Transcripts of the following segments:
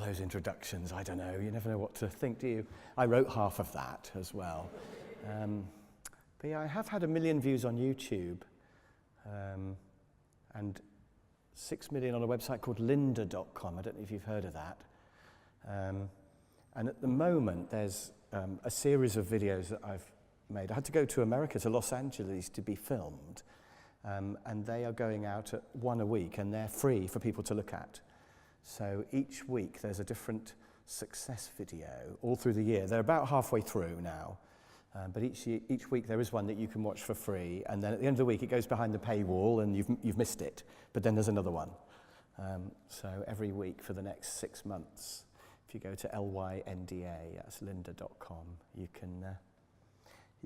those introductions. I don't know. You never know what to think, do you? I wrote half of that as well. But yeah, I have had 1 million views on YouTube and 6 million on a website called lynda.com. I don't know if you've heard of that. And at the moment, there's a series of videos that I've made. I had to go to America, to Los Angeles, to be filmed. And they are going out at 1 a week, and they're free for people to look at. So each week there's a different success video all through the year. They're about halfway through now. But each week there is one that you can watch for free, and then at the end of the week it goes behind the paywall and you've missed it. But then there's another one. So every week for the next 6 months, if you go to LYNDA, that's lynda.com, you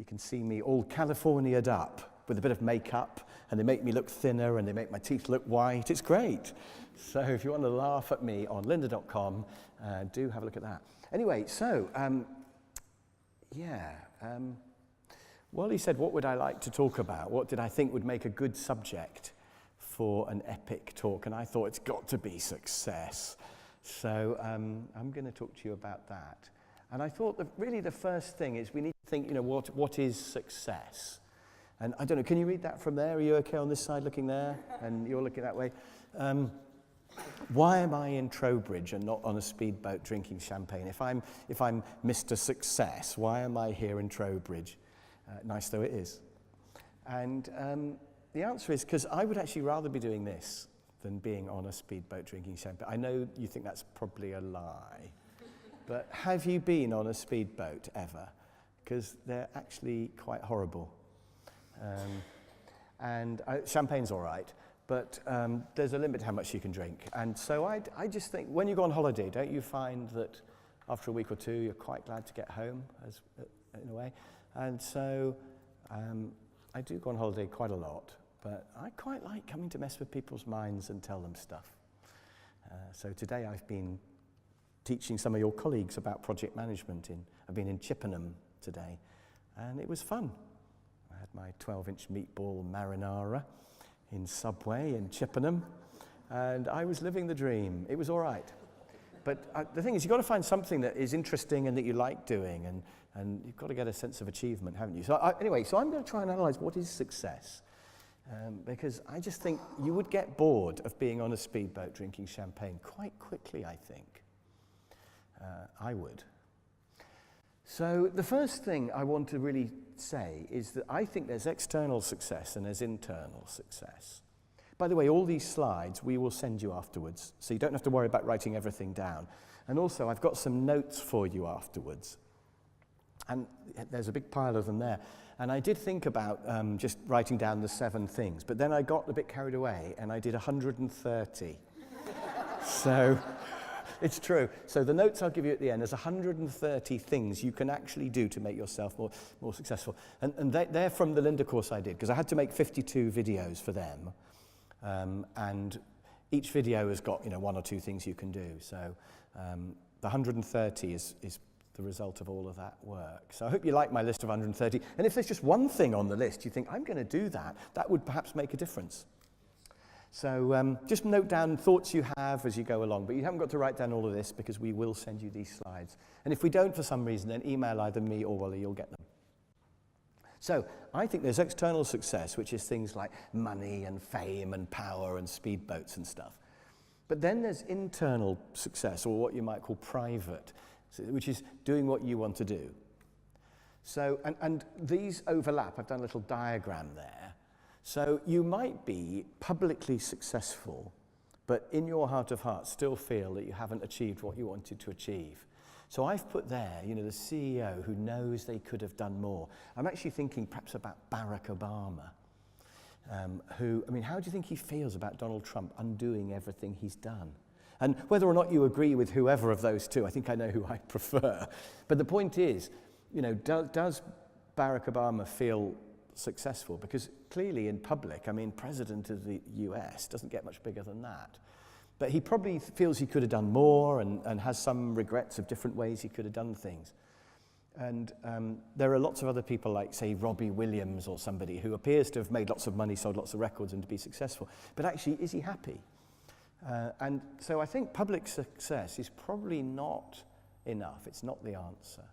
can see me all California'd up with a bit of makeup, and they make me look thinner and they make my teeth look white. It's great. So if you want to laugh at me on lynda.com, do have a look at that. Anyway, so Wally said, what would I like to talk about? What did I think would make a good subject for an epic talk? And I thought it's got to be success. So I'm going to talk to you about that. And I thought that really the first thing is we need to think, what is success? And I don't know, can you read that from there? Are you okay on this side looking there? And you're looking that way. Why am I in Trowbridge and not on a speedboat drinking champagne? If I'm Mr. Success, why am I here in Trowbridge? Nice though it is. And the answer is because I would actually rather be doing this than being on a speedboat drinking champagne. I know you think that's probably a lie, but have you been on a speedboat ever? Because they're actually quite horrible. Champagne's all right, but there's a limit to how much you can drink. And so I just think, when you go on holiday, don't you find that after a week or two, you're quite glad to get home, in a way? And so I do go on holiday quite a lot, but I quite like coming to mess with people's minds and tell them stuff. So today I've been teaching some of your colleagues about project management. I've been in Chippenham today, and it was fun. I had my 12-inch meatball marinara in Subway in Chippenham, and I was living the dream. It was all right. But the thing is, you've got to find something that is interesting and that you like doing, and you've got to get a sense of achievement, haven't you? So anyway, I'm going to try and analyze what is success, because I just think you would get bored of being on a speedboat drinking champagne quite quickly, I think. I would. So the first thing I want to really say is that I think there's external success and there's internal success. By the way, all these slides we will send you afterwards, so you don't have to worry about writing everything down. And also, I've got some notes for you afterwards. And there's a big pile of them there. And I did think about just writing down the 7 things, but then I got a bit carried away and I did 130. So it's true. So the notes I'll give you at the end, there's 130 things you can actually do to make yourself more successful. And they're from the Lynda course I did, because I had to make 52 videos for them. And each video has got 1 or 2 things you can do. So the 130 is the result of all of that work. So I hope you like my list of 130. And if there's just one thing on the list you think, I'm going to do that, that would perhaps make a difference. So just note down thoughts you have as you go along, but you haven't got to write down all of this because we will send you these slides. And if we don't for some reason, then email either me or Wally, you'll get them. So I think there's external success, which is things like money and fame and power and speedboats and stuff. But then there's internal success, or what you might call private, which is doing what you want to do. So, and these overlap. I've done a little diagram there. So you might be publicly successful, but in your heart of hearts still feel that you haven't achieved what you wanted to achieve. So I've put there, the CEO who knows they could have done more. I'm actually thinking perhaps about Barack Obama, how do you think he feels about Donald Trump undoing everything he's done? And whether or not you agree with whoever of those two, I think I know who I prefer. But the point is, does Barack Obama feel successful? Because clearly in public, President of the US doesn't get much bigger than that. But he probably feels he could have done more and has some regrets of different ways he could have done things. And there are lots of other people like, say, Robbie Williams or somebody who appears to have made lots of money, sold lots of records and to be successful. But actually, is he happy? And so I think public success is probably not enough. It's not the answer.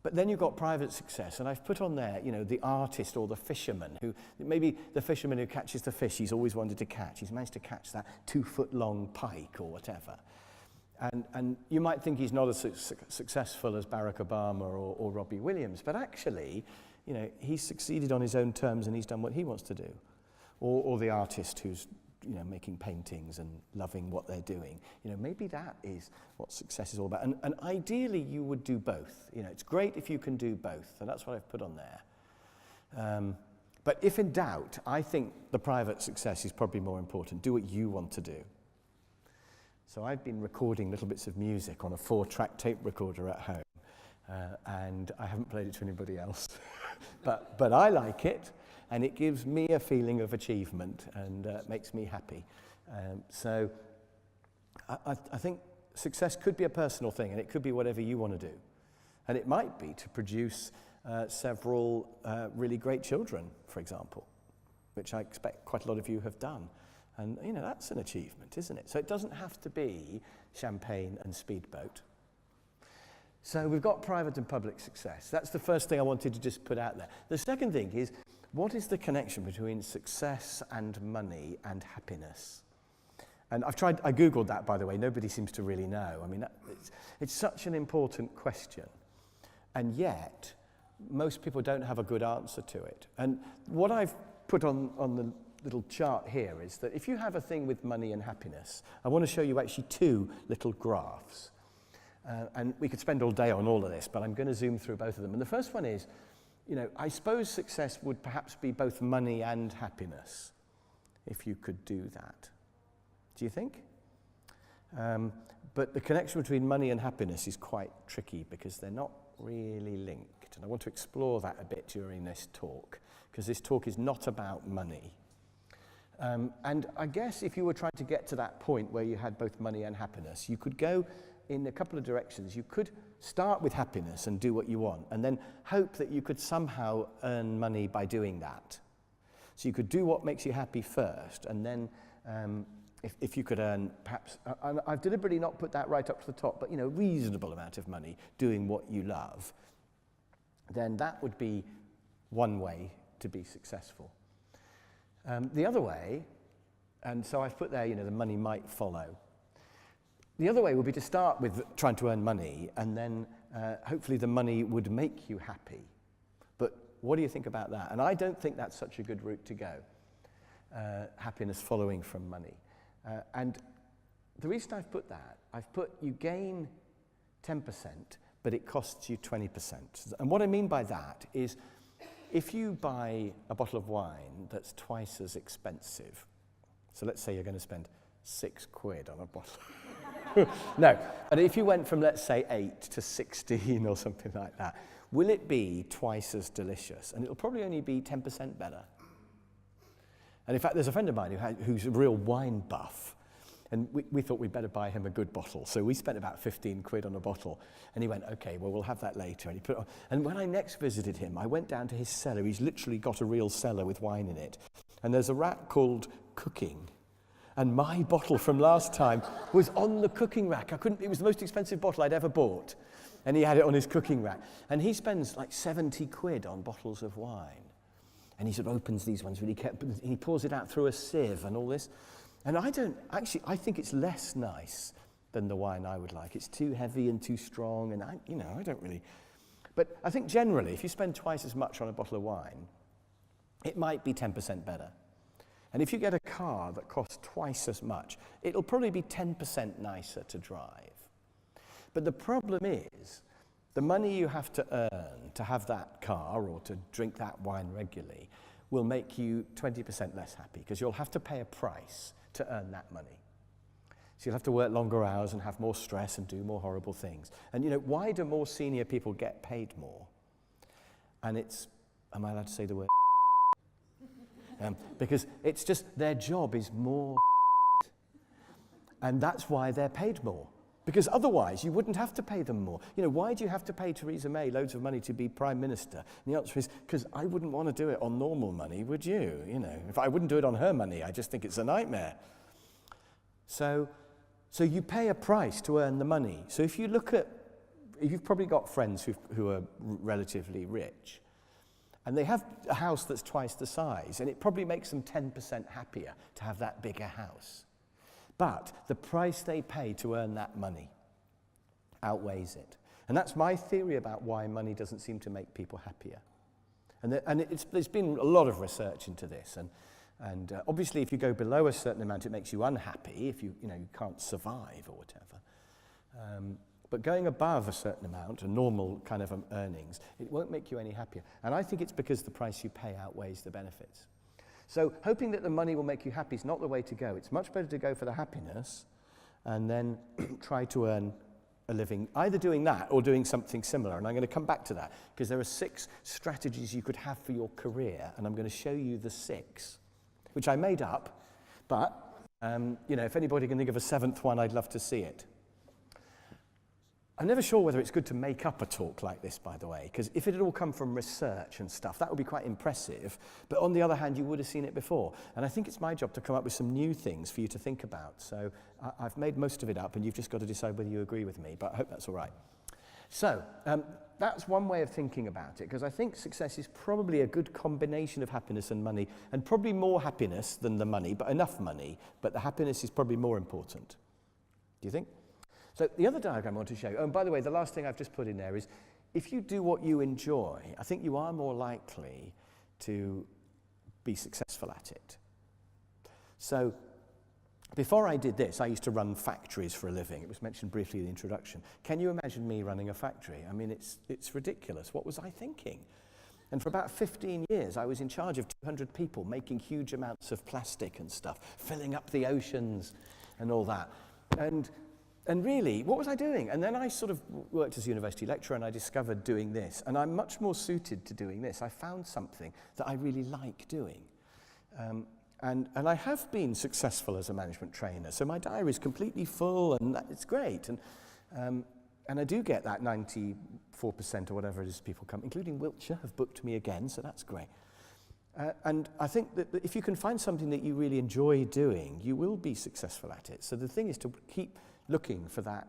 But then you've got private success, and I've put on there, the artist or the fisherman who, maybe the fisherman who catches the fish he's always wanted to catch. He's managed to catch that 2-foot-long pike or whatever. And you might think he's not as successful as Barack Obama or Robbie Williams, but actually, he's succeeded on his own terms and he's done what he wants to do. Or the artist who's making paintings and loving what they're doing. Maybe that is what success is all about. And ideally, you would do both. It's great if you can do both, and that's what I've put on there. But if in doubt, I think the private success is probably more important. Do what you want to do. So I've been recording little bits of music on a 4-track tape recorder at home, and I haven't played it to anybody else. but I like it. And it gives me a feeling of achievement and makes me happy. So I think success could be a personal thing, and it could be whatever you want to do. And it might be to produce several really great children, for example, which I expect quite a lot of you have done. And, that's an achievement, isn't it? So it doesn't have to be champagne and speedboat. So we've got private and public success. That's the first thing I wanted to just put out there. The second thing is, what is the connection between success and money and happiness? And I Googled that, by the way. Nobody seems to really know. I mean, it's such an important question. And yet, most people don't have a good answer to it. And what I've put on the little chart here is that if you have a thing with money and happiness, I want to show you actually 2 little graphs. And we could spend all day on all of this, but I'm going to zoom through both of them. And the first one is, I suppose success would perhaps be both money and happiness, if you could do that. Do you think? But the connection between money and happiness is quite tricky because they're not really linked. And I want to explore that a bit during this talk, because this talk is not about money. And I guess if you were trying to get to that point where you had both money and happiness, you could go in a couple of directions. You could start with happiness and do what you want, and then hope that you could somehow earn money by doing that. So you could do what makes you happy first, and then if you could earn perhaps, and I've deliberately not put that right up to the top, but reasonable amount of money doing what you love, then that would be one way to be successful. The other way, and so I've put there, the money might follow. The other way would be to start with trying to earn money, and then hopefully the money would make you happy. But what do you think about that? And I don't think that's such a good route to go, happiness following from money. And the reason I've put that, I've put you gain 10%, but it costs you 20%. And what I mean by that is, if you buy a bottle of wine that's twice as expensive, so let's say you're going to spend £6 on a bottle. No, but if you went from, let's say, 8 to 16 or something like that, will it be twice as delicious? And it'll probably only be 10% better. And in fact, there's a friend of mine who's a real wine buff, and we thought we'd better buy him a good bottle. So we spent about £15 on a bottle, and he went, okay, well, we'll have that later. And he put it on. And when I next visited him, I went down to his cellar. He's literally got a real cellar with wine in it. And there's a rack called Cooking. And my bottle from last time was on the cooking rack. It was the most expensive bottle I'd ever bought. And he had it on his cooking rack. And he spends like £70 on bottles of wine. And he sort of opens these ones really carefully. He pours it out through a sieve and all this. And I think it's less nice than the wine I would like. It's too heavy and too strong. And I don't really. But I think generally, if you spend twice as much on a bottle of wine, it might be 10% better. And if you get a car that costs twice as much, it'll probably be 10% nicer to drive. But the problem is, the money you have to earn to have that car or to drink that wine regularly will make you 20% less happy, because you'll have to pay a price to earn that money. So you'll have to work longer hours and have more stress and do more horrible things. And why do more senior people get paid more? And am I allowed to say the word? Because it's just their job is more, and that's why they're paid more. Because otherwise you wouldn't have to pay them more. Why do you have to pay Theresa May loads of money to be Prime Minister? And the answer is, because I wouldn't want to do it on normal money, would you? If I wouldn't do it on her money, I just think it's a nightmare. So you pay a price to earn the money. So if you've probably got friends who are relatively rich, and they have a house that's twice the size, and it probably makes them 10% happier to have that bigger house. But the price they pay to earn that money outweighs it. And that's my theory about why money doesn't seem to make people happier. And there's been a lot of research into this. And obviously, if you go below a certain amount, it makes you unhappy if you can't survive or whatever. But going above a certain amount, a normal kind of earnings, it won't make you any happier. And I think it's because the price you pay outweighs the benefits. So hoping that the money will make you happy is not the way to go. It's much better to go for the happiness and then try to earn a living, either doing that or doing something similar. And I'm going to come back to that because there are 6 strategies you could have for your career, and I'm going to show you the 6, which I made up. But, if anybody can think of a 7th one, I'd love to see it. I'm never sure whether it's good to make up a talk like this, by the way, because if it had all come from research and stuff, that would be quite impressive. But on the other hand, you would have seen it before. And I think it's my job to come up with some new things for you to think about. So I've made most of it up, and you've just got to decide whether you agree with me. But I hope that's all right. So that's one way of thinking about it, because I think success is probably a good combination of happiness and money, and probably more happiness than the money, but enough money. But the happiness is probably more important. Do you think? So the other diagram I want to show you, and by the way, the last thing I've just put in there is, if you do what you enjoy, I think you are more likely to be successful at it. So before I did this, I used to run factories for a living. It was mentioned briefly in the introduction. Can you imagine me running a factory? I mean, it's ridiculous. What was I thinking? And for about 15 years, I was in charge of 200 people making huge amounts of plastic and stuff, filling up the oceans and all that. And really, what was I doing? And then I sort of worked as a university lecturer, and I discovered doing this. And I'm much more suited to doing this. I found something that I really like doing. And I have been successful as a management trainer. So my diary is completely full, and it's great. And I do get that 94% or whatever it is people come, including Wiltshire, have booked me again, so that's great. And I think that if you can find something that you really enjoy doing, you will be successful at it. So the thing is to keep looking for that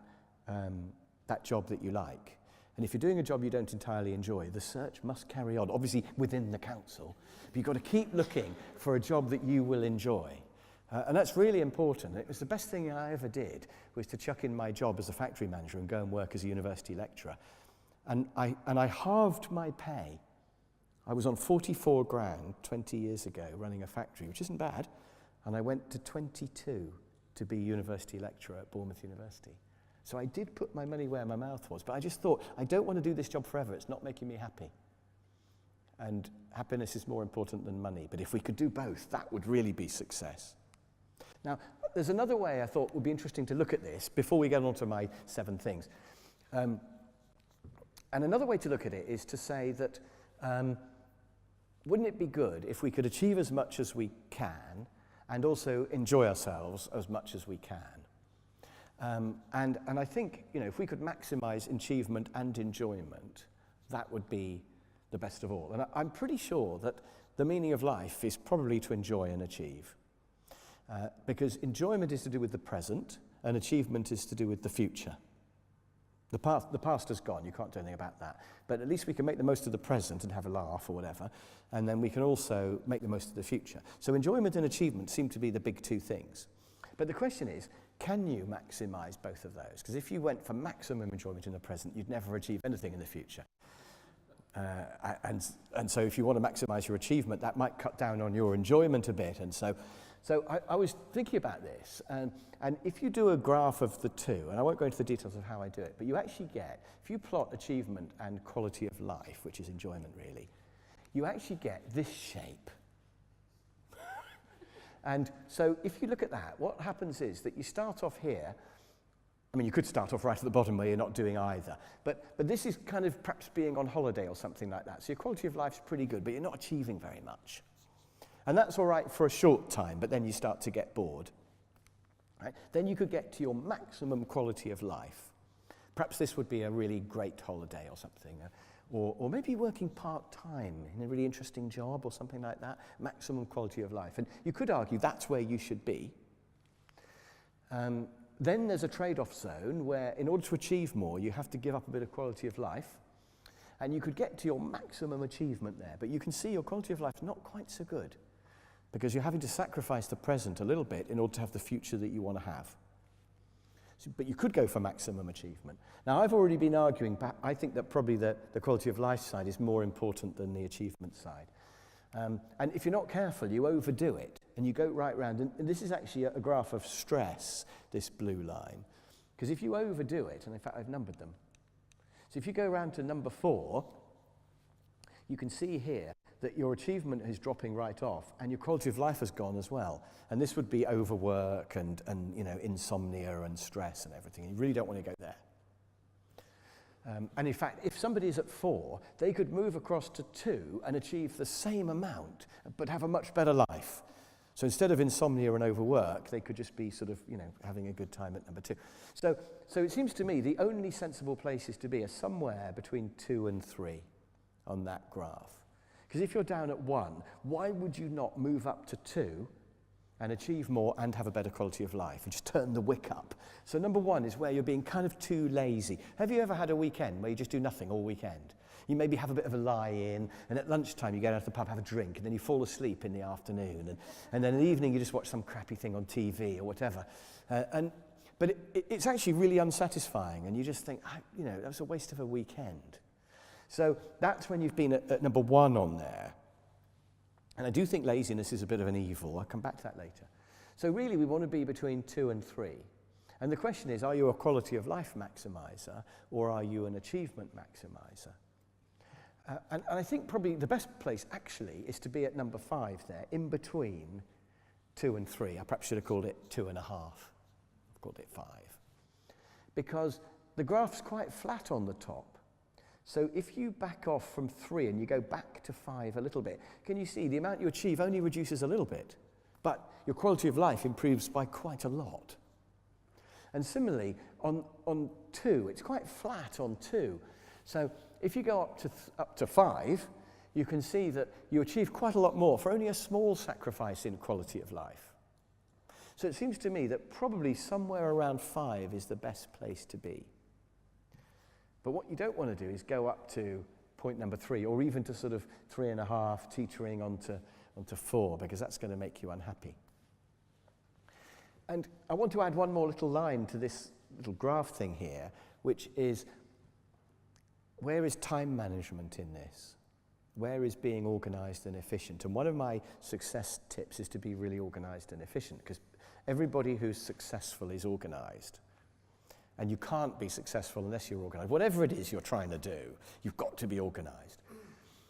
job that you like. And if you're doing a job you don't entirely enjoy, the search must carry on, obviously within the council. But you've got to keep looking for a job that you will enjoy. And that's really important. It was the best thing I ever did, was to chuck in my job as a factory manager and go and work as a university lecturer. And I halved my pay. I was on 44 grand 20 years ago running a factory, which isn't bad. And I went to 22 to be university lecturer at Bournemouth University. So I did put my money where my mouth was, but I just thought, I don't want to do this job forever. It's not making me happy. And happiness is more important than money. But if we could do both, that would really be success. Now, there's another way I thought would be interesting to look at this before we get on to my 7 things. And another way to look at it is to say that wouldn't it be good if we could achieve as much as we can and also enjoy ourselves as much as we can? And I think, if we could maximize achievement and enjoyment, that would be the best of all. And I'm pretty sure that the meaning of life is probably to enjoy and achieve. Because enjoyment is to do with the present, and achievement is to do with the future. The past has gone, you can't do anything about that. But at least we can make the most of the present and have a laugh or whatever, and then we can also make the most of the future. So enjoyment and achievement seem to be the big 2 things. But the question is, can you maximize both of those? Because if you went for maximum enjoyment in the present, you'd never achieve anything in the future. And so if you want to maximize your achievement, that might cut down on your enjoyment a bit. And so I was thinking about this, and if you do a graph of the 2, and I won't go into the details of how I do it, but you actually get, if you plot achievement and quality of life, which is enjoyment really, you actually get this shape. And so if you look at that, what happens is that you start off here. I mean, you could start off right at the bottom where you're not doing either. But this is kind of perhaps being on holiday or something like that. So your quality of life's pretty good, but you're not achieving very much. And that's all right for a short time, but then you start to get bored. Right? Then you could get to your maximum quality of life. Perhaps this would be a really great holiday or something. Or maybe working part-time in a really interesting job or something like that. Maximum quality of life. And you could argue that's where you should be. Then there's a trade-off zone where in order to achieve more, you have to give up a bit of quality of life. And you could get to your maximum achievement there, but you can see your quality of life is not quite so good because you're having to sacrifice the present a little bit in order to have the future that you want to have. So, but you could go for maximum achievement. Now, I've already been arguing, but I think that probably the quality of life side is more important than the achievement side. And if you're not careful, you overdo it, and you go right round. And this is actually a graph of stress, this blue line. Because if you overdo it, and in fact, I've numbered them. So if you go around to number 4, you can see here that your achievement is dropping right off, and your quality of life has gone as well. And this would be overwork and you know, insomnia and stress and everything. You really don't want to go there. And in fact, if somebody is at 4, they could move across to 2 and achieve the same amount, but have a much better life. So instead of insomnia and overwork, they could just be sort of, you know, having a good time at number 2. So it seems to me the only sensible places to be are somewhere between 2 and 3 on that graph. Because if you're down at 1, why would you not move up to 2 and achieve more and have a better quality of life and just turn the wick up? So number 1 is where you're being kind of too lazy. Have you ever had a weekend where you just do nothing all weekend? You maybe have a bit of a lie-in, and at lunchtime you get out of the pub, have a drink, and then you fall asleep in the afternoon, and then in the evening you just watch some crappy thing on TV or whatever. But it's actually really unsatisfying, and you just think, you know, that was a waste of a weekend. So that's when you've been at number 1 on there. And I do think laziness is a bit of an evil. I'll come back to that later. So really we want to be between 2 and 3. And the question is, are you a quality of life maximizer, or are you an achievement maximizer? And I think probably the best place actually is to be at number 5 there, in between 2 and 3. I perhaps should have called it 2.5. I've called it 5. Because the graph's quite flat on the top. So if you back off from 3 and you go back to 5 a little bit, can you see the amount you achieve only reduces a little bit, but your quality of life improves by quite a lot. And similarly, on 2, it's quite flat on 2. So if you go up to 5, you can see that you achieve quite a lot more for only a small sacrifice in quality of life. So it seems to me that probably somewhere around 5 is the best place to be. But what you don't want to do is go up to point number 3, or even to sort of 3.5, teetering onto 4, because that's going to make you unhappy. And I want to add one more little line to this little graph thing here, which is, where is time management in this? Where is being organized and efficient? And one of my success tips is to be really organized and efficient, because everybody who's successful is organized. And you can't be successful unless you're organized. Whatever it is you're trying to do, you've got to be organized.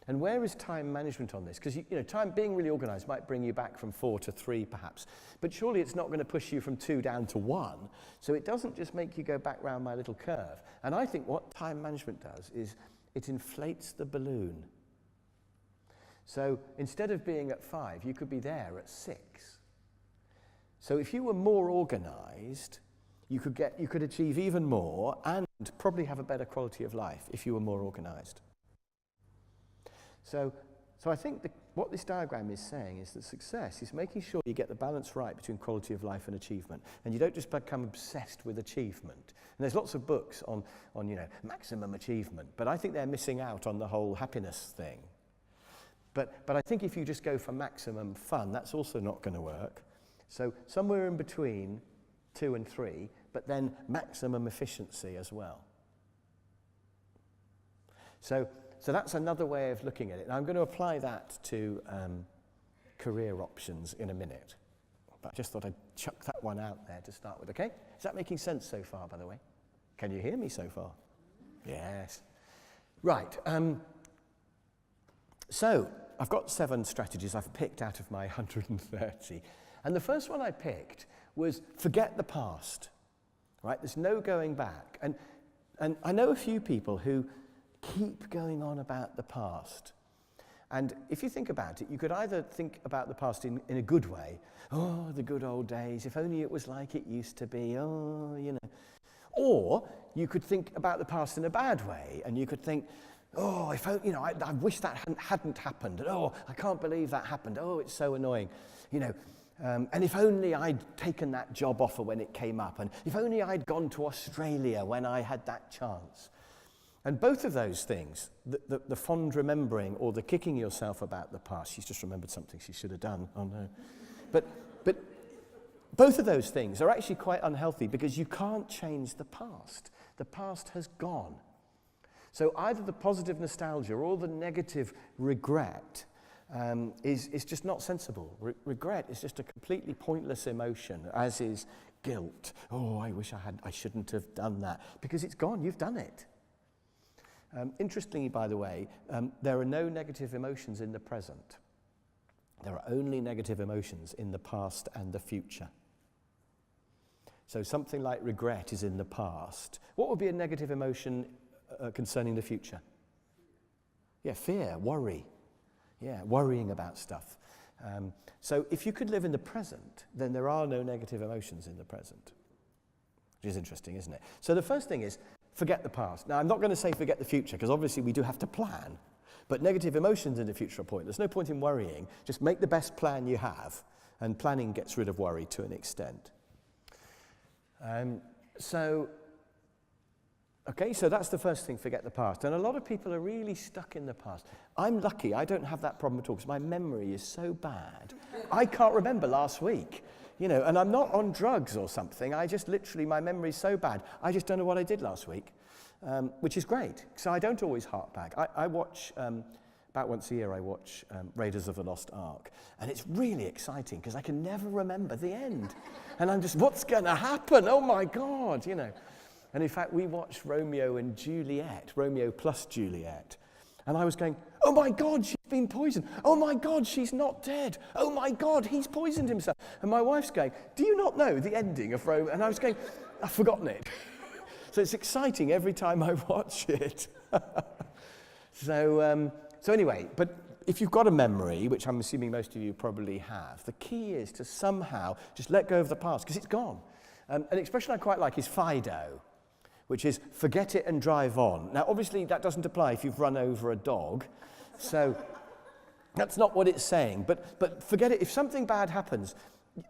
And where is time management on this? Because you know, time being really organized might bring you back from 4 to 3 perhaps, but surely it's not going to push you from 2 down to 1. So it doesn't just make you go back round my little curve. And I think what time management does is it inflates the balloon. So instead of being at 5, you could be there at 6. So if you were more organized, you could achieve even more and probably have a better quality of life if you were more organized. So I think what this diagram is saying is that success is making sure you get the balance right between quality of life and achievement, and you don't just become obsessed with achievement. And there's lots of books on you know, maximum achievement, but I think they're missing out on the whole happiness thing. But I think if you just go for maximum fun, that's also not going to work. So somewhere in between 2 and 3, but then maximum efficiency as well. So that's another way of looking at it. And I'm going to apply that to career options in a minute. But I just thought I'd chuck that one out there to start with, okay? Is that making sense so far, by the way? Can you hear me so far? Yes. Right. So I've got 7 strategies I've picked out of my 130. And the first one I picked was forget the past, right? There's no going back. And I know a few people who keep going on about the past. And if you think about it, you could either think about the past in a good way. Oh, the good old days, if only it was like it used to be, oh, you know. Or you could think about the past in a bad way, and you could think, oh, if you know, I wish that hadn't happened. And, oh, I can't believe that happened. Oh, it's so annoying. You know, And if only I'd taken that job offer when it came up, and if only I'd gone to Australia when I had that chance. And both of those things, the fond remembering or the kicking yourself about the past, she's just remembered something she should have done, oh no. But both of those things are actually quite unhealthy because you can't change the past. The past has gone. So either the positive nostalgia or the negative regret is just not sensible. Regret is just a completely pointless emotion, as is guilt. Oh, I wish I shouldn't have done that. Because it's gone, you've done it. Interestingly, by the way, there are no negative emotions in the present. There are only negative emotions in the past and the future. So something like regret is in the past. What would be a negative emotion concerning the future? Yeah, fear, worry. Yeah, worrying about stuff. So if you could live in the present, then there are no negative emotions in the present. Which is interesting, isn't it? So the first thing is, forget the past. Now, I'm not going to say forget the future, because obviously we do have to plan. But negative emotions in the future are pointless. There's no point in worrying. Just make the best plan you have, and planning gets rid of worry to an extent. So that's the first thing, forget the past. And a lot of people are really stuck in the past. I'm lucky, I don't have that problem at all, because my memory is so bad. I can't remember last week, and I'm not on drugs or something. I just literally, my memory's so bad, I just don't know what I did last week, which is great. So I don't always hark back. I watch, about once a year, I watch Raiders of the Lost Ark. And it's really exciting, because I can never remember the end. And I'm just, what's going to happen? Oh my God, And in fact, we watched Romeo and Juliet, Romeo plus Juliet. And I was going, oh my God, she's been poisoned. Oh my God, she's not dead. Oh my God, he's poisoned himself. And my wife's going, do you not know the ending of Romeo? And I was going, I've forgotten it. So it's exciting every time I watch it. So anyway, but if you've got a memory, which I'm assuming most of you probably have, the key is to somehow just let go of the past, because it's gone. An expression I quite like is FIDO, which is forget it and drive on. Now, obviously, that doesn't apply if you've run over a dog, so that's not what it's saying. But forget it. If something bad happens,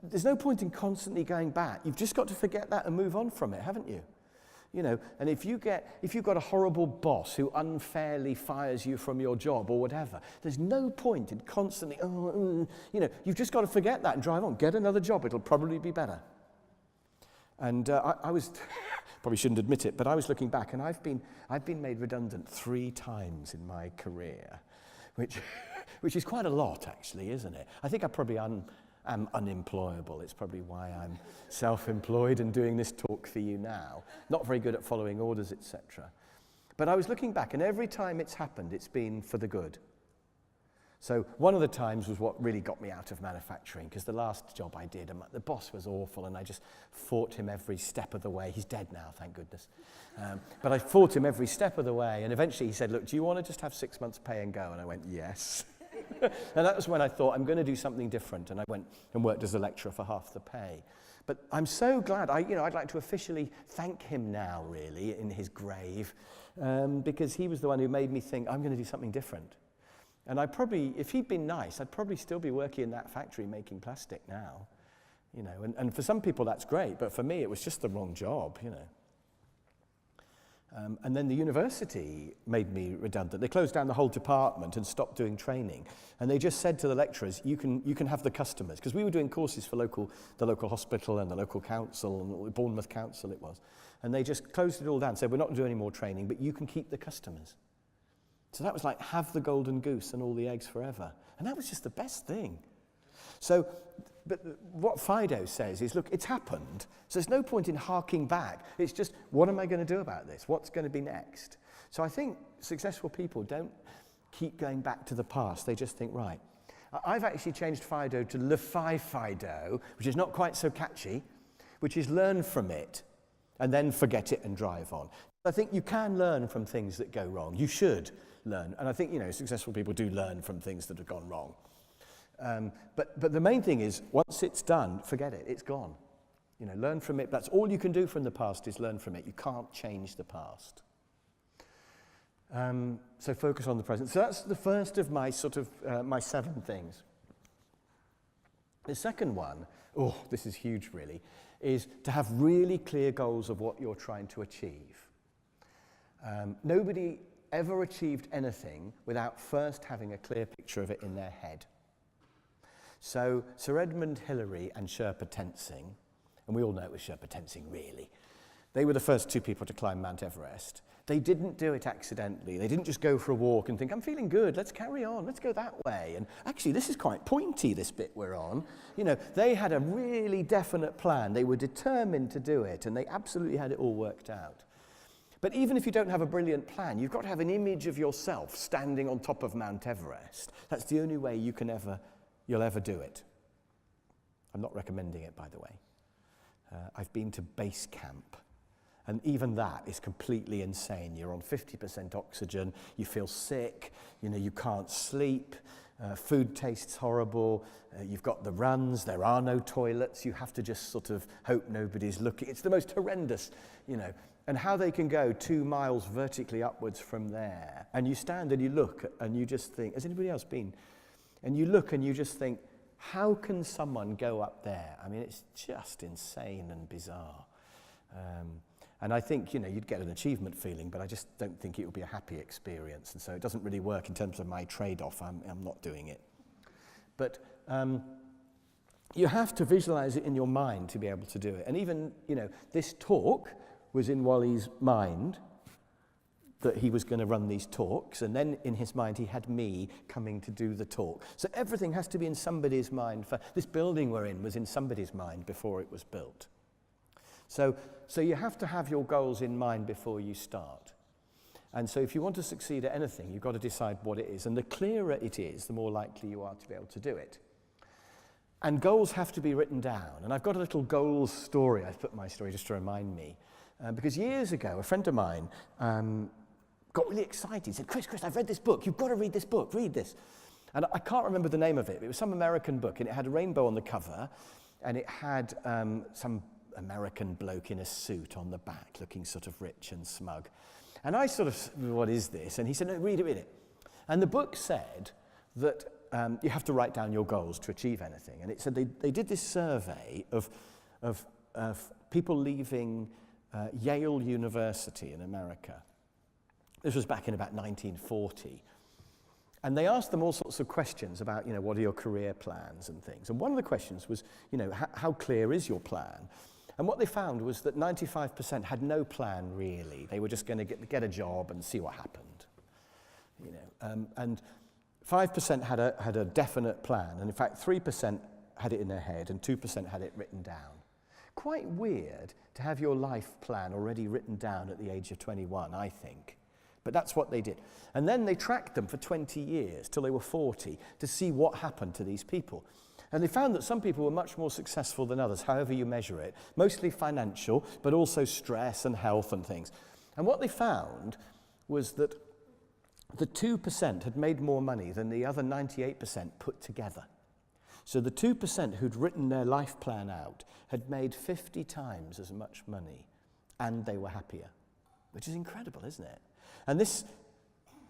there's no point in constantly going back. You've just got to forget that and move on from it, haven't you? And if you've got a horrible boss who unfairly fires you from your job or whatever, there's no point in constantly, you've just got to forget that and drive on. Get another job. It'll probably be better. And I was, probably shouldn't admit it, but I was looking back, and I've been made redundant 3 times in my career, which is quite a lot, actually, isn't it? I think I probably am unemployable. It's probably why I'm self-employed and doing this talk for you now. Not very good at following orders, etc. But I was looking back, and every time it's happened, it's been for the good. So one of the times was what really got me out of manufacturing, because the last job I did, the boss was awful, and I just fought him every step of the way. He's dead now, thank goodness. But I fought him every step of the way, and eventually he said, look, do you want to just have 6 months pay and go? And I went, yes. And that was when I thought, I'm going to do something different, and I went and worked as a lecturer for half the pay. But I'm so glad, I'd like to officially thank him now, really, in his grave, because he was the one who made me think, I'm going to do something different. And I probably, if he'd been nice, I'd probably still be working in that factory making plastic now, and for some people that's great, but for me it was just the wrong job, And then the university made me redundant. They closed down the whole department and stopped doing training. And they just said to the lecturers, you can have the customers. Because we were doing courses for the local hospital and the local council, and the Bournemouth Council it was. And they just closed it all down, said, we're not doing any more training, but you can keep the customers. So that was like, have the golden goose and all the eggs forever. And that was just the best thing. So, but what Fido says is, look, it's happened, so there's no point in harking back. It's just, what am I going to do about this? What's going to be next? So I think successful people don't keep going back to the past. They just think, right. I've actually changed Fido to Le-Fi Fido, which is not quite so catchy, which is learn from it and then forget it and drive on. I think you can learn from things that go wrong. You should learn. And I think, successful people do learn from things that have gone wrong. But the main thing is, once it's done, forget it. It's gone. Learn from it. That's all you can do from the past is learn from it. You can't change the past. So focus on the present. So that's the first of my my 7 things. The second one, oh, this is huge really, is to have really clear goals of what you're trying to achieve. Nobody ever achieved anything without first having a clear picture of it in their head. So Sir Edmund Hillary and Sherpa Tenzing, and we all know it was Sherpa Tenzing really, they were the first two people to climb Mount Everest. They didn't do it accidentally. They didn't just go for a walk and think, I'm feeling good, let's carry on, let's go that way. And actually, this is quite pointy, this bit we're on. You know, they had a really definite plan. They were determined to do it, and they absolutely had it all worked out. But even if you don't have a brilliant plan, you've got to have an image of yourself standing on top of Mount Everest. That's the only way you'll ever do it. I'm not recommending it, by the way. I've been to base camp. And even that is completely insane. You're on 50% oxygen, you feel sick, you can't sleep, food tastes horrible, you've got the runs, there are no toilets, you have to just sort of hope nobody's looking. It's the most horrendous, and how they can go 2 miles vertically upwards from there. And you stand and you look and you just think, has anybody else been? And you look and you just think, how can someone go up there? I mean, it's just insane and bizarre. And I think, you'd get an achievement feeling, but I just don't think it would be a happy experience. And so it doesn't really work in terms of my trade-off. I'm not doing it. But you have to visualize it in your mind to be able to do it. And even, this talk was in Wally's mind, that he was going to run these talks. And then in his mind, he had me coming to do the talk. So everything has to be in somebody's mind. This building we're in was in somebody's mind before it was built. So you have to have your goals in mind before you start. And so if you want to succeed at anything, you've got to decide what it is. And the clearer it is, the more likely you are to be able to do it. And goals have to be written down. And I've got a little goals story. I've put my story just to remind me. Because years ago, a friend of mine got really excited. He said, Chris, I've read this book. You've got to read this book. Read this. And I can't remember the name of it. It was some American book, and it had a rainbow on the cover, and it had some American bloke in a suit on the back, looking sort of rich and smug. And I sort of, what is this? And he said, no, read it. And the book said that you have to write down your goals to achieve anything. And it said they did this survey of people leaving Yale University in America. This was back in about 1940. And they asked them all sorts of questions about, what are your career plans and things. And one of the questions was, how clear is your plan? And what they found was that 95% had no plan, really. They were just going to get a job and see what happened. And 5% had a definite plan. And in fact, 3% had it in their head and 2% had it written down. Quite weird to have your life plan already written down at the age of 21, I think. But that's what they did. And then they tracked them for 20 years, till they were 40, to see what happened to these people. And they found that some people were much more successful than others, however you measure it, mostly financial, but also stress and health and things. And what they found was that the 2% had made more money than the other 98% put together. So the 2% who'd written their life plan out had made 50 times as much money, and they were happier, which is incredible, isn't it? And this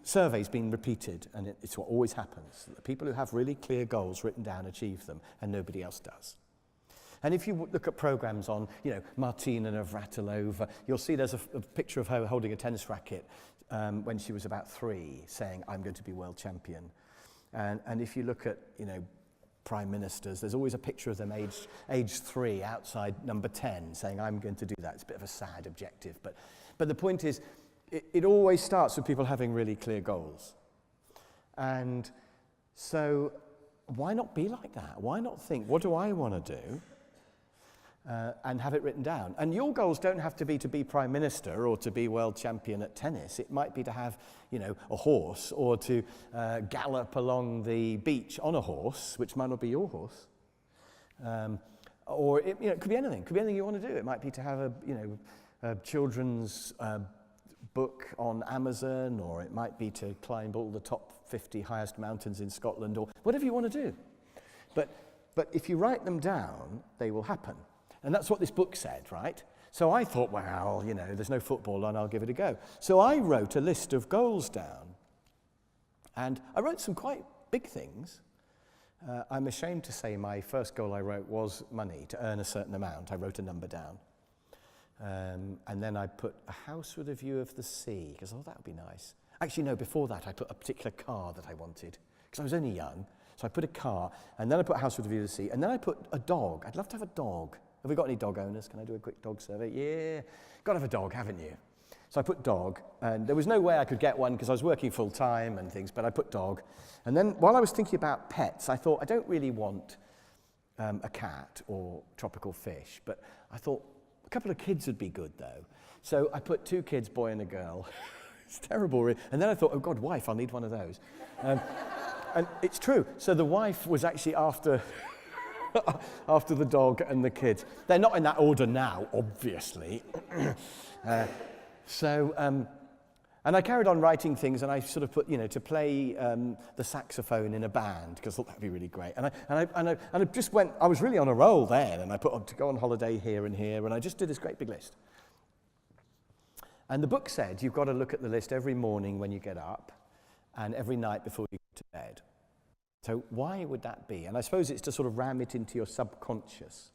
survey's been repeated, and it's what always happens. The people who have really clear goals written down achieve them, and nobody else does. And if you look at programs on, Martina Navratilova, you'll see there's a picture of her holding a tennis racket when she was about 3, saying, I'm going to be world champion. And if you look at, prime ministers, there's always a picture of them age 3 outside number 10, saying, I'm going to do that. It's a bit of a sad objective. But the point is, it always starts with people having really clear goals. And so why not be like that? Why not think, what do I want to do? And have it written down. And your goals don't have to be prime minister or to be world champion at tennis. It might be to have, a horse, or to gallop along the beach on a horse, which might not be your horse. Or it could be anything. It could be anything you want to do. It might be to have a children's book on Amazon, or it might be to climb all the top 50 highest mountains in Scotland, or whatever you want to do. But if you write them down, they will happen. And that's what this book said, right? So I thought, well, there's no football on, I'll give it a go. So I wrote a list of goals down. And I wrote some quite big things. I'm ashamed to say my first goal I wrote was money, to earn a certain amount. I wrote a number down. And then I put a house with a view of the sea, because I thought that would be nice. Actually, no, before that I put a particular car that I wanted, because I was only young. So I put a car, and then I put a house with a view of the sea, and then I put a dog. I'd love to have a dog. Have we got any dog owners? Can I do a quick dog survey? Yeah, got to have a dog, haven't you? So I put dog, and there was no way I could get one because I was working full time and things, but I put dog. And then while I was thinking about pets, I thought, I don't really want a cat or tropical fish, but I thought a couple of kids would be good though. So I put 2 kids, boy and a girl. It's terrible, really. And then I thought, oh God, wife, I'll need one of those. And it's true. So the wife was actually after after the dog and the kids. They're not in that order now, obviously. And I carried on writing things, and I sort of put, to play the saxophone in a band, because I thought that'd be really great. And I just went, I was really on a roll then, and I put on to go on holiday here and here, and I just did this great big list. And the book said you've got to look at the list every morning when you get up, and every night before you go to bed. So why would that be? And I suppose it's to sort of ram it into your subconscious.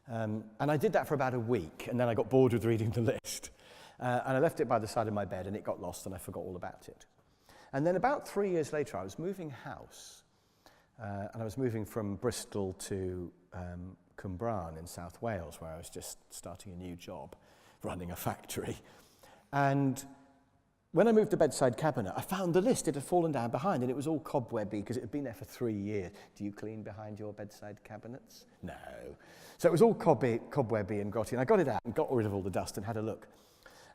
And I did that for about a week, and then I got bored with reading the list. And I left it by the side of my bed, and it got lost, and I forgot all about it. And then about 3 years later, I was moving house. And I was moving from Bristol to Cwmbran in South Wales, where I was just starting a new job, running a factory. And when I moved the bedside cabinet, I found the list. It had fallen down behind, and it was all cobwebby because it had been there for 3 years. Do you clean behind your bedside cabinets? No. So it was all cobwebby and grotty, and I got it out and got rid of all the dust and had a look.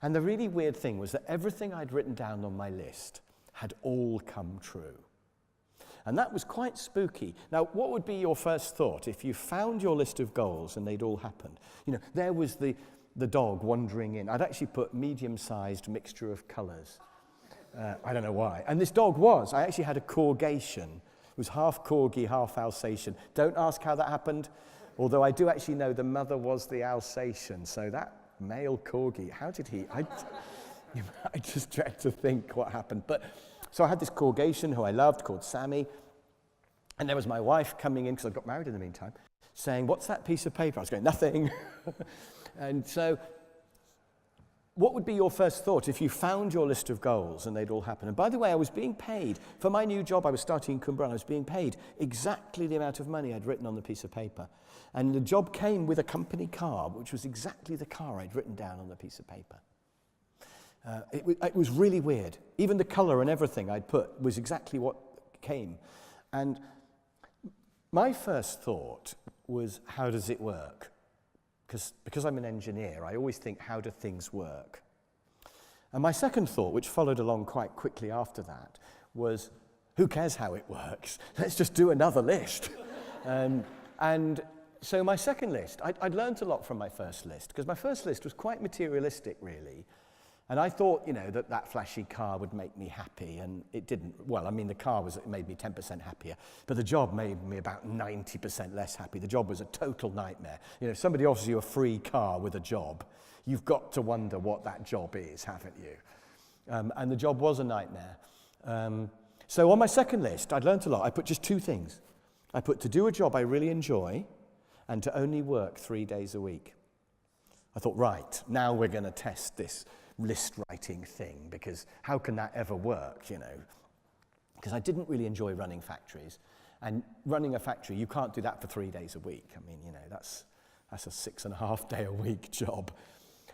And the really weird thing was that everything I'd written down on my list had all come true. And that was quite spooky. Now, what would be your first thought if you found your list of goals and they'd all happened? There was the dog wandering in. I'd actually put medium-sized mixture of colours. I don't know why. And this dog I actually had a Corgation. It was half Corgi, half Alsatian. Don't ask how that happened, although I do actually know the mother was the Alsatian, so that male Corgi, how did he? I just dread to think what happened. But so I had this Corgation who I loved called Sammy, and there was my wife coming in, because I got married in the meantime, saying, what's that piece of paper? I was going, nothing. And so what would be your first thought if you found your list of goals and they'd all happen? And by the way, I was being paid. For my new job, I was starting in Cwmbran. I was being paid exactly the amount of money I'd written on the piece of paper. And the job came with a company car, which was exactly the car I'd written down on the piece of paper. It was really weird. Even the colour and everything I'd put was exactly what came. And my first thought was, how does it work? Because I'm an engineer, I always think, how do things work? And my second thought, which followed along quite quickly after that, was, who cares how it works? Let's just do another list. And so my second list, I'd learned a lot from my first list, because my first list was quite materialistic, really. And I thought, that flashy car would make me happy, and it didn't. Well, I mean, the car made me 10% happier, but the job made me about 90% less happy. The job was a total nightmare. If somebody offers you a free car with a job, you've got to wonder what that job is, haven't you? And the job was a nightmare. So on my second list, I'd learned a lot. I put just 2 things. I put to do a job I really enjoy, and to only work 3 days a week. I thought, right, now we're going to test this list writing thing, because how can that ever work, Because I didn't really enjoy running factories. And running a factory, you can't do that for 3 days a week. I mean, that's a 6.5 day a week job.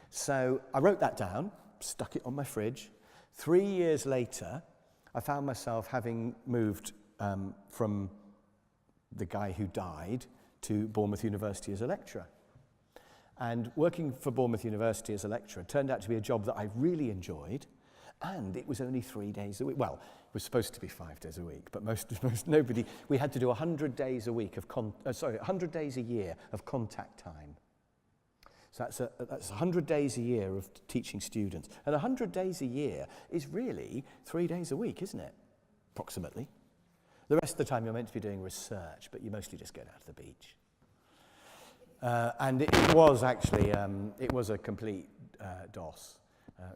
So I wrote that down, stuck it on my fridge. 3 years later, I found myself having moved from the guy who died to Bournemouth University as a lecturer. And working for Bournemouth University as a lecturer turned out to be a job that I really enjoyed, and it was only 3 days a week. Well, it was supposed to be 5 days a week, but most nobody. We had to do 100 days a week of 100 days a year of contact time. So that's 100 days a year of teaching students, and 100 days a year is really 3 days a week, isn't it? Approximately. The rest of the time you're meant to be doing research, but you mostly just get out of the beach. And it was actually, it was a complete DOS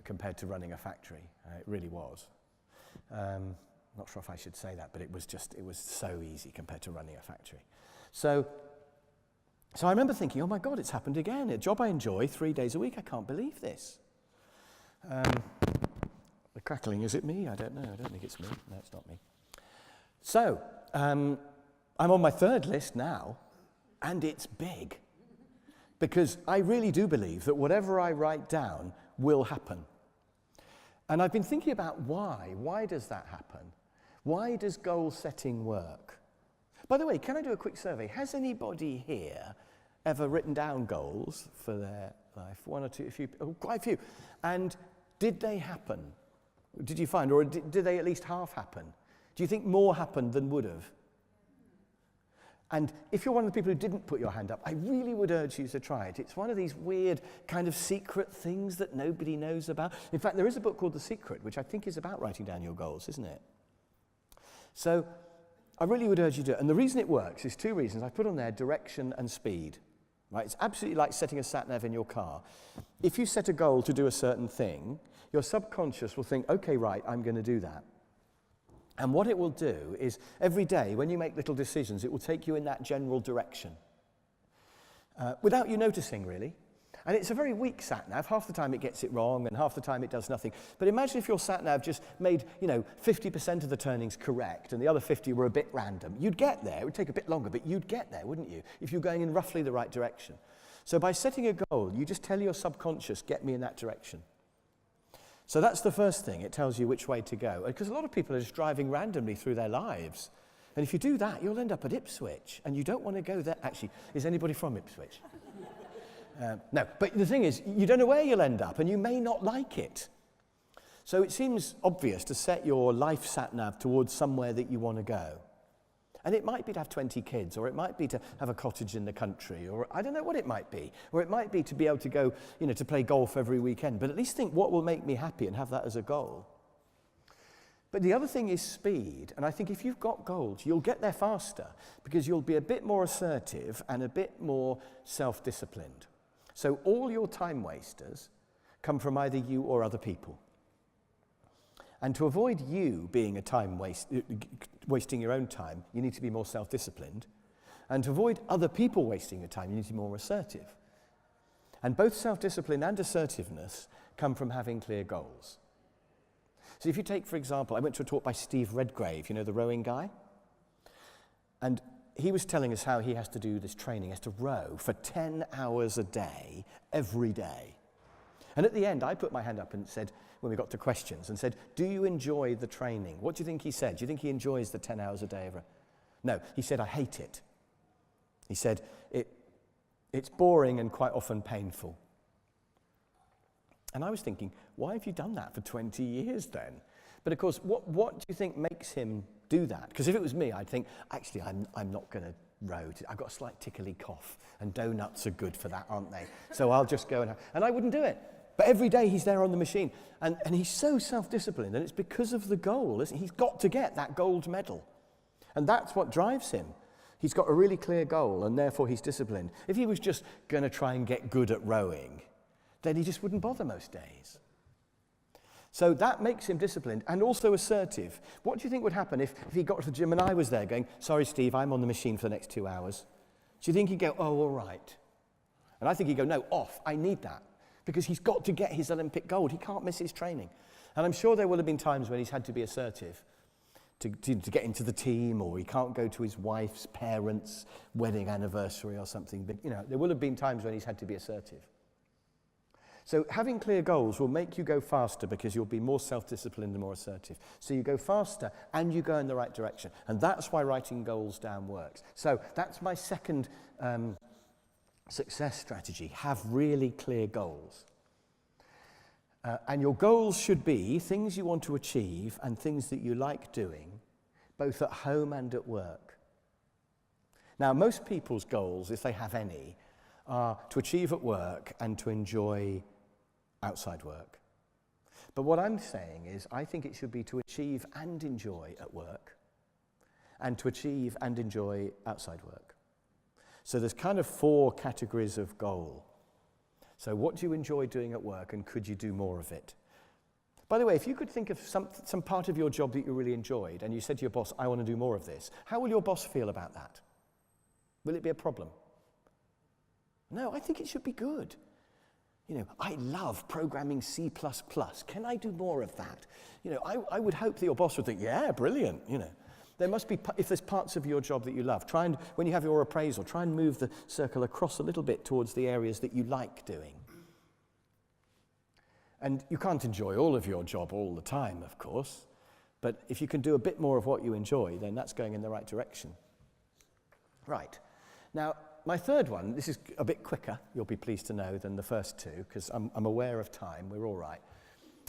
compared to running a factory. It really was. not sure if I should say that, but it was so easy compared to running a factory. So I remember thinking, oh my God, it's happened again. A job I enjoy 3 days a week. I can't believe this. The crackling, is it me? I don't know. I don't think it's me. No, it's not me. So I'm on my third list now, and it's big. Because I really do believe that whatever I write down will happen. And I've been thinking about why. Why does that happen? Why does goal setting work? By the way, can I do a quick survey? Has anybody here ever written down goals for their life? One or two, quite a few. And did they happen? Did you find, or did they at least half happen? Do you think more happened than would have? And if you're one of the people who didn't put your hand up, I really would urge you to try it. It's one of these weird kind of secret things that nobody knows about. In fact, there is a book called The Secret, which I think is about writing down your goals, isn't it? So I really would urge you to do it. And the reason it works is two reasons. I put on there direction and speed. Right? It's absolutely like setting a sat-nav in your car. If you set a goal to do a certain thing, your subconscious will think, okay, right, I'm going to do that. And what it will do is every day when you make little decisions, it will take you in that general direction without you noticing, really. And it's a very weak sat-nav. Half the time it gets it wrong and half the time it does nothing. But imagine if your sat-nav just made, 50% of the turnings correct and the other 50 were a bit random. You'd get there. It would take a bit longer, but you'd get there, wouldn't you, if you're going in roughly the right direction. So by setting a goal, you just tell your subconscious, get me in that direction. So that's the first thing. It tells you which way to go. Because a lot of people are just driving randomly through their lives. And if you do that, you'll end up at Ipswich. And you don't want to go there. Actually, is anybody from Ipswich? No, but the thing is, you don't know where you'll end up, and you may not like it. So it seems obvious to set your life sat-nav towards somewhere that you want to go. And it might be to have 20 kids, or it might be to have a cottage in the country, or I don't know what it might be. Or it might be to be able to go, to play golf every weekend. But at least think, what will make me happy, and have that as a goal. But the other thing is speed. And I think if you've got goals, you'll get there faster, because you'll be a bit more assertive and a bit more self-disciplined. So all your time wasters come from either you or other people. And to avoid you being a time wasting your own time, you need to be more self-disciplined. And to avoid other people wasting your time, you need to be more assertive. And both self-discipline and assertiveness come from having clear goals. So if you take, for example, I went to a talk by Steve Redgrave, the rowing guy. And he was telling us how he has to do this training. He has to row for 10 hours a day, every day. And at the end, I put my hand up and said, when we got to questions, and said, do you enjoy the training? What do you think he said? Do you think he enjoys the 10 hours a day? No, he said, I hate it. He said, it's boring and quite often painful. And I was thinking, why have you done that for 20 years then? But of course, what do you think makes him do that? Because if it was me, I'd think, actually, I'm not going to row. I've got a slight tickly cough, and donuts are good for that, aren't they? So I'll just go and I wouldn't do it. But every day he's there on the machine, and he's so self-disciplined, and it's because of the goal, isn't he? He's got to get that gold medal. And that's what drives him. He's got a really clear goal, and therefore he's disciplined. If he was just going to try and get good at rowing, then he just wouldn't bother most days. So that makes him disciplined and also assertive. What do you think would happen if he got to the gym and I was there going, sorry, Steve, I'm on the machine for the next 2 hours? Do you think he'd go, oh, all right? And I think he'd go, no, off, I need that. Because he's got to get his Olympic gold. He can't miss his training. And I'm sure there will have been times when he's had to be assertive to get into the team, or he can't go to his wife's parents' wedding anniversary or something. But, there will have been times when he's had to be assertive. So having clear goals will make you go faster because you'll be more self-disciplined and more assertive. So you go faster and you go in the right direction. And that's why writing goals down works. So that's my second success strategy. Have really clear goals. And your goals should be things you want to achieve and things that you like doing, both at home and at work. Now, most people's goals, if they have any, are to achieve at work and to enjoy outside work. But what I'm saying is I think it should be to achieve and enjoy at work and to achieve and enjoy outside work. So there's kind of 4 categories of goal. So what do you enjoy doing at work, and could you do more of it? By the way, if you could think of some part of your job that you really enjoyed and you said to your boss, I want to do more of this, how will your boss feel about that? Will it be a problem? No, I think it should be good. You know, I love programming C++. Can I do more of that? You know, I would hope that your boss would think, yeah, brilliant, you know. There must be, if there's parts of your job that you love, try and, when you have your appraisal, try and move the circle across a little bit towards the areas that you like doing. And you can't enjoy all of your job all the time, of course, but if you can do a bit more of what you enjoy, then that's going in the right direction. Right. Now, my third one, this is a bit quicker, you'll be pleased to know, than the first two, because I'm aware of time, we're all right.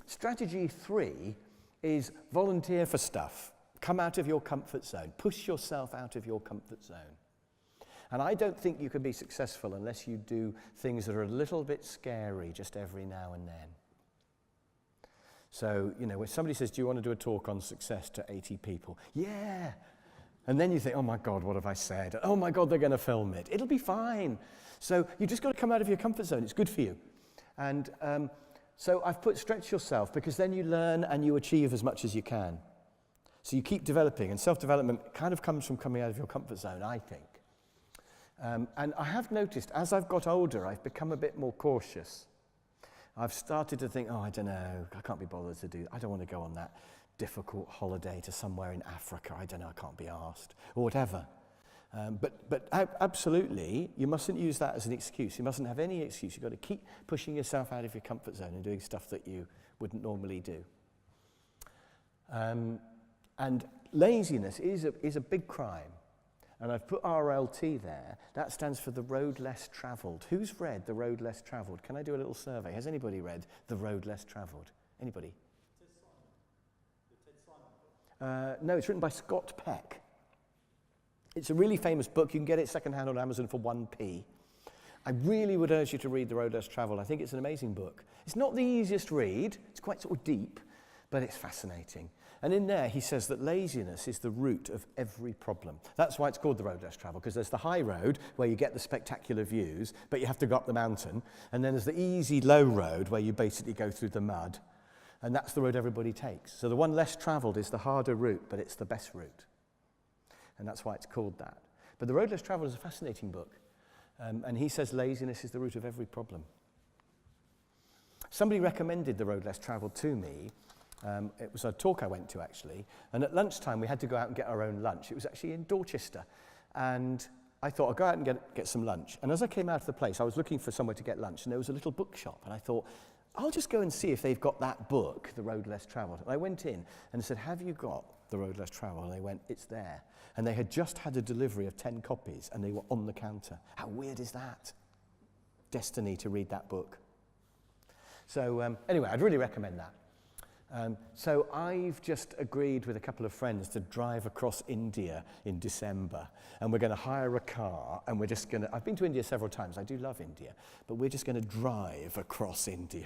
Strategy 3 is volunteer for stuff. Come out of your comfort zone. Push yourself out of your comfort zone. And I don't think you can be successful unless you do things that are a little bit scary just every now and then. So, you know, when somebody says, do you want to do a talk on success to 80 people? Yeah. And then you think, oh my God, what have I said? Oh my God, they're going to film it. It'll be fine. So you just got to come out of your comfort zone. It's good for you. And so I've put stretch yourself, because then you learn and you achieve as much as you can. So you keep developing, and self-development kind of comes from coming out of your comfort zone, I think. And I have noticed, as I've got older, I've become a bit more cautious. I've started to think, oh, I don't know, I can't be bothered to do that. I don't want to go on that difficult holiday to somewhere in Africa. I don't know, I can't be asked, or whatever. But absolutely, you mustn't use that as an excuse. You mustn't have any excuse. You've got to keep pushing yourself out of your comfort zone and doing stuff that you wouldn't normally do. And laziness is a big crime. And I've put RLT there. That stands for the road less travelled. Who's read The Road Less Travelled? Can I do a little survey? Has anybody read The Road Less Travelled? Anybody? No, it's written by Scott Peck. It's a really famous book. You can get it secondhand on Amazon for 1p. I really would urge you to read The Road Less Travelled. I think it's an amazing book. It's not the easiest read. It's quite sort of deep, but it's fascinating. And in there, he says that laziness is the root of every problem. That's why it's called The Road Less Travelled, because there's the high road where you get the spectacular views, but you have to go up the mountain. And then there's the easy low road where you basically go through the mud. And that's the road everybody takes. So the one less travelled is the harder route, but it's the best route. And that's why it's called that. But The Road Less Travelled is a fascinating book. And he says laziness is the root of every problem. Somebody recommended The Road Less Travelled to me. It was a talk I went to, actually. And at lunchtime, we had to go out and get our own lunch. It was actually in Dorchester. And I thought, I'll go out and get some lunch. And as I came out of the place, I was looking for somewhere to get lunch. And there was a little bookshop. And I thought, I'll just go and see if they've got that book, The Road Less Travelled. And I went in and said, have you got The Road Less Travelled? And they went, it's there. And they had just had a delivery of 10 copies, and they were on the counter. How weird is that? Destiny to read that book. So anyway, I'd really recommend that. So I've just agreed with a couple of friends to drive across India in December, and we're going to hire a car, and we're just going to, I've been to India several times, I do love India, but we're just going to drive across India.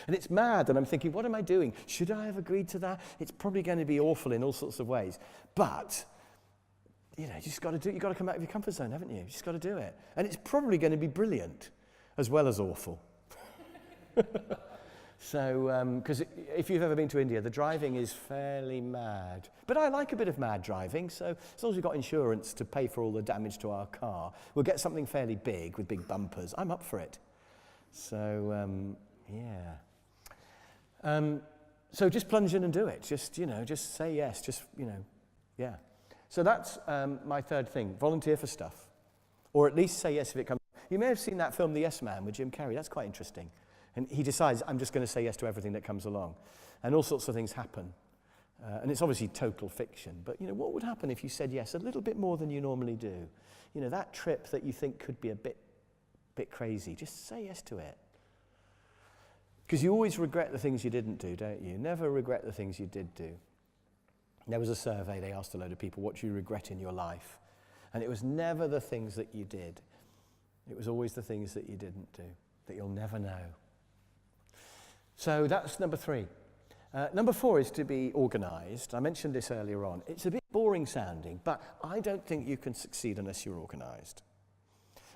And it's mad, and I'm thinking, what am I doing? Should I have agreed to that? It's probably going to be awful in all sorts of ways, but you know, you just got to do it. You've got to come out of your comfort zone, haven't you? You just got to do it. And it's probably going to be brilliant, as well as awful. So, because if you've ever been to India, the driving is fairly mad. But I like a bit of mad driving, so as long as we've got insurance to pay for all the damage to our car, we'll get something fairly big with big bumpers. I'm up for it. So, yeah. So just plunge in and do it. Just, you know, just say yes. Just, you know, yeah. So that's my third thing, volunteer for stuff. Or at least say yes if it comes. You may have seen that film, The Yes Man, with Jim Carrey. That's quite interesting. And he decides, I'm just going to say yes to everything that comes along. And all sorts of things happen. And it's obviously total fiction. But, you know, what would happen if you said yes a little bit more than you normally do? You know, that trip that you think could be a bit crazy, just say yes to it. Because you always regret the things you didn't do, don't you? Never regret the things you did do. There was a survey, they asked a load of people, what do you regret in your life? And it was never the things that you did. It was always the things that you didn't do, that you'll never know. So that's number 3. Number 4 is to be organised. I mentioned this earlier on. It's a bit boring sounding, but I don't think you can succeed unless you're organised.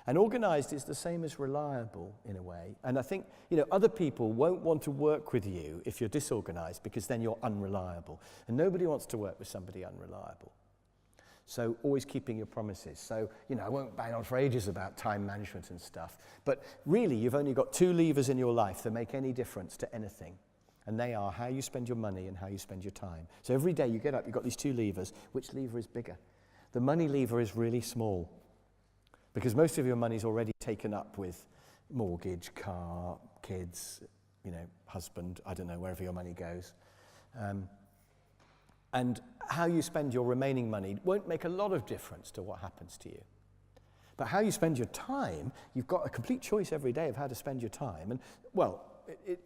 And organised is the same as reliable in a way. And I think, other people won't want to work with you if you're disorganised, because then you're unreliable. And nobody wants to work with somebody unreliable. So always keeping your promises. So, I won't bang on for ages about time management and stuff. But really, you've only got 2 levers in your life that make any difference to anything. And they are how you spend your money and how you spend your time. So every day you get up, you've got these 2 levers. Which lever is bigger? The money lever is really small, because most of your money is already taken up with mortgage, car, kids, husband, I don't know, wherever your money goes. And how you spend your remaining money won't make a lot of difference to what happens to you. But how you spend your time, you've got a complete choice every day of how to spend your time. And, well,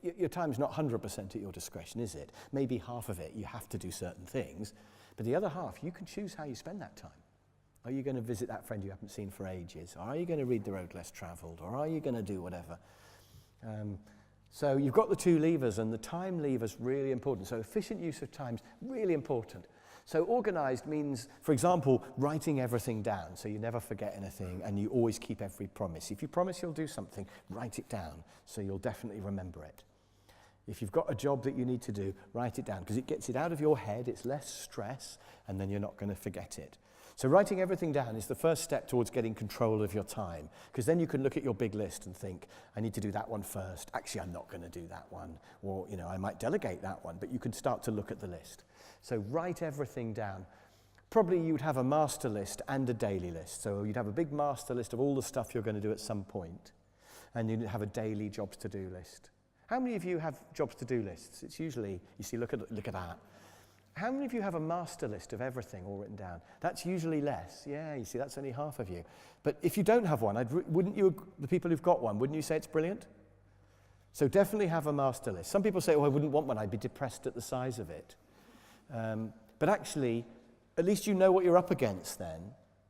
your time's not 100% at your discretion, is it? Maybe half of it you have to do certain things, but the other half, you can choose how you spend that time. Are you going to visit that friend you haven't seen for ages? Or are you going to read The Road Less Travelled? Or are you going to do whatever? So you've got the 2 levers, and the time lever's really important. So efficient use of time's really important. So organised means, for example, writing everything down so you never forget anything and you always keep every promise. If you promise you'll do something, write it down so you'll definitely remember it. If you've got a job that you need to do, write it down, because it gets it out of your head, it's less stress, and then you're not going to forget it. So writing everything down is the first step towards getting control of your time, because then you can look at your big list and think, I need to do that one first. Actually, I'm not going to do that one. Or, I might delegate that one, but you can start to look at the list. So write everything down. Probably you'd have a master list and a daily list. So you'd have a big master list of all the stuff you're going to do at some point, and you'd have a daily jobs to do list. How many of you have jobs to do lists? It's usually, you see, look at that. How many of you have a master list of everything all written down? That's usually less. Yeah, you see, that's only half of you. But if you don't have one, wouldn't you, the people who've got one, wouldn't you say it's brilliant? So definitely have a master list. Some people say, I wouldn't want one, I'd be depressed at the size of it. But actually, at least you know what you're up against then.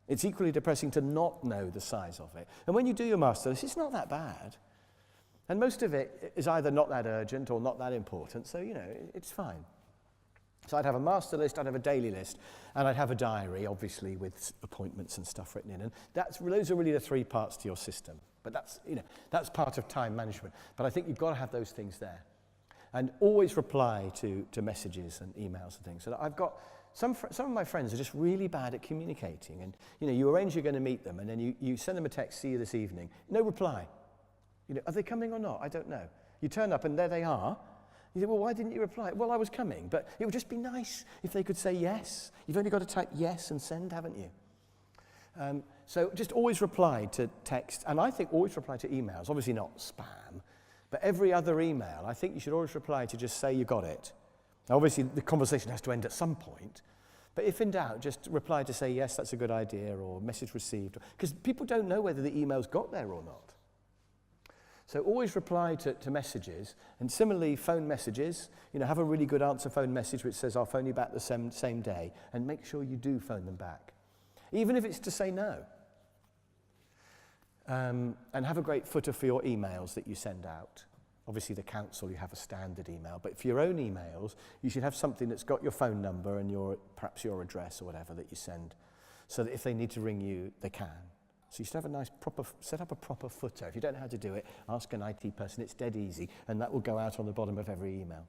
It's equally depressing to not know the size of it. And when you do your master list, it's not that bad. And most of it is either not that urgent or not that important, so, it's fine. So I'd have a master list, I'd have a daily list, and I'd have a diary, obviously, with appointments and stuff written in. And those are really the 3 parts to your system. But that's part of time management. But I think you've got to have those things there. And always reply to messages and emails and things. So I've got some of my friends are just really bad at communicating. And, you arrange you're going to meet them, and then you send them a text, see you this evening. No reply. Are they coming or not? I don't know. You turn up, and there they are. You think, well, why didn't you reply? Well, I was coming, but it would just be nice if they could say yes. You've only got to type yes and send, haven't you? So just always reply to text, and I think always reply to emails. Obviously not spam, but every other email, I think you should always reply to just say you got it. Now, obviously, the conversation has to end at some point, but if in doubt, just reply to say, yes, that's a good idea, or message received, because people don't know whether the email's got there or not. So always reply to messages, and similarly phone messages, have a really good answer phone message which says I'll phone you back the same day, and make sure you do phone them back, even if it's to say no. And have a great footer for your emails that you send out. Obviously the council, you have a standard email, but for your own emails, you should have something that's got your phone number and perhaps your address or whatever that you send, so that if they need to ring you, they can. So you should have a nice set up a proper footer. If you don't know how to do it, ask an IT person. It's dead easy, and that will go out on the bottom of every email.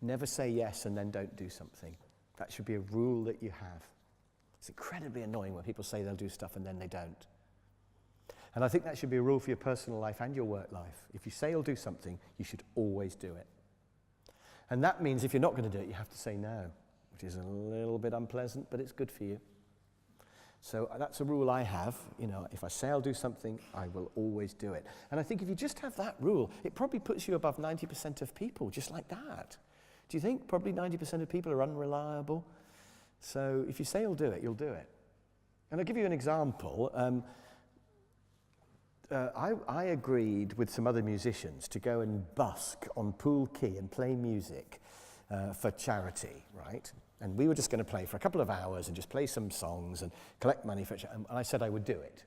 Never say yes and then don't do something. That should be a rule that you have. It's incredibly annoying when people say they'll do stuff and then they don't. And I think that should be a rule for your personal life and your work life. If you say you'll do something, you should always do it. And that means if you're not going to do it, you have to say no, which is a little bit unpleasant, but it's good for you. So that's a rule I have. If I say I'll do something, I will always do it. And I think if you just have that rule, it probably puts you above 90% of people, just like that. Do you think probably 90% of people are unreliable? So if you say you'll do it, you'll do it. And I'll give you an example. I agreed with some other musicians to go and busk on Pool Quay and play music for charity, right? And we were just going to play for a couple of hours and just play some songs and collect money for it. And I said I would do it.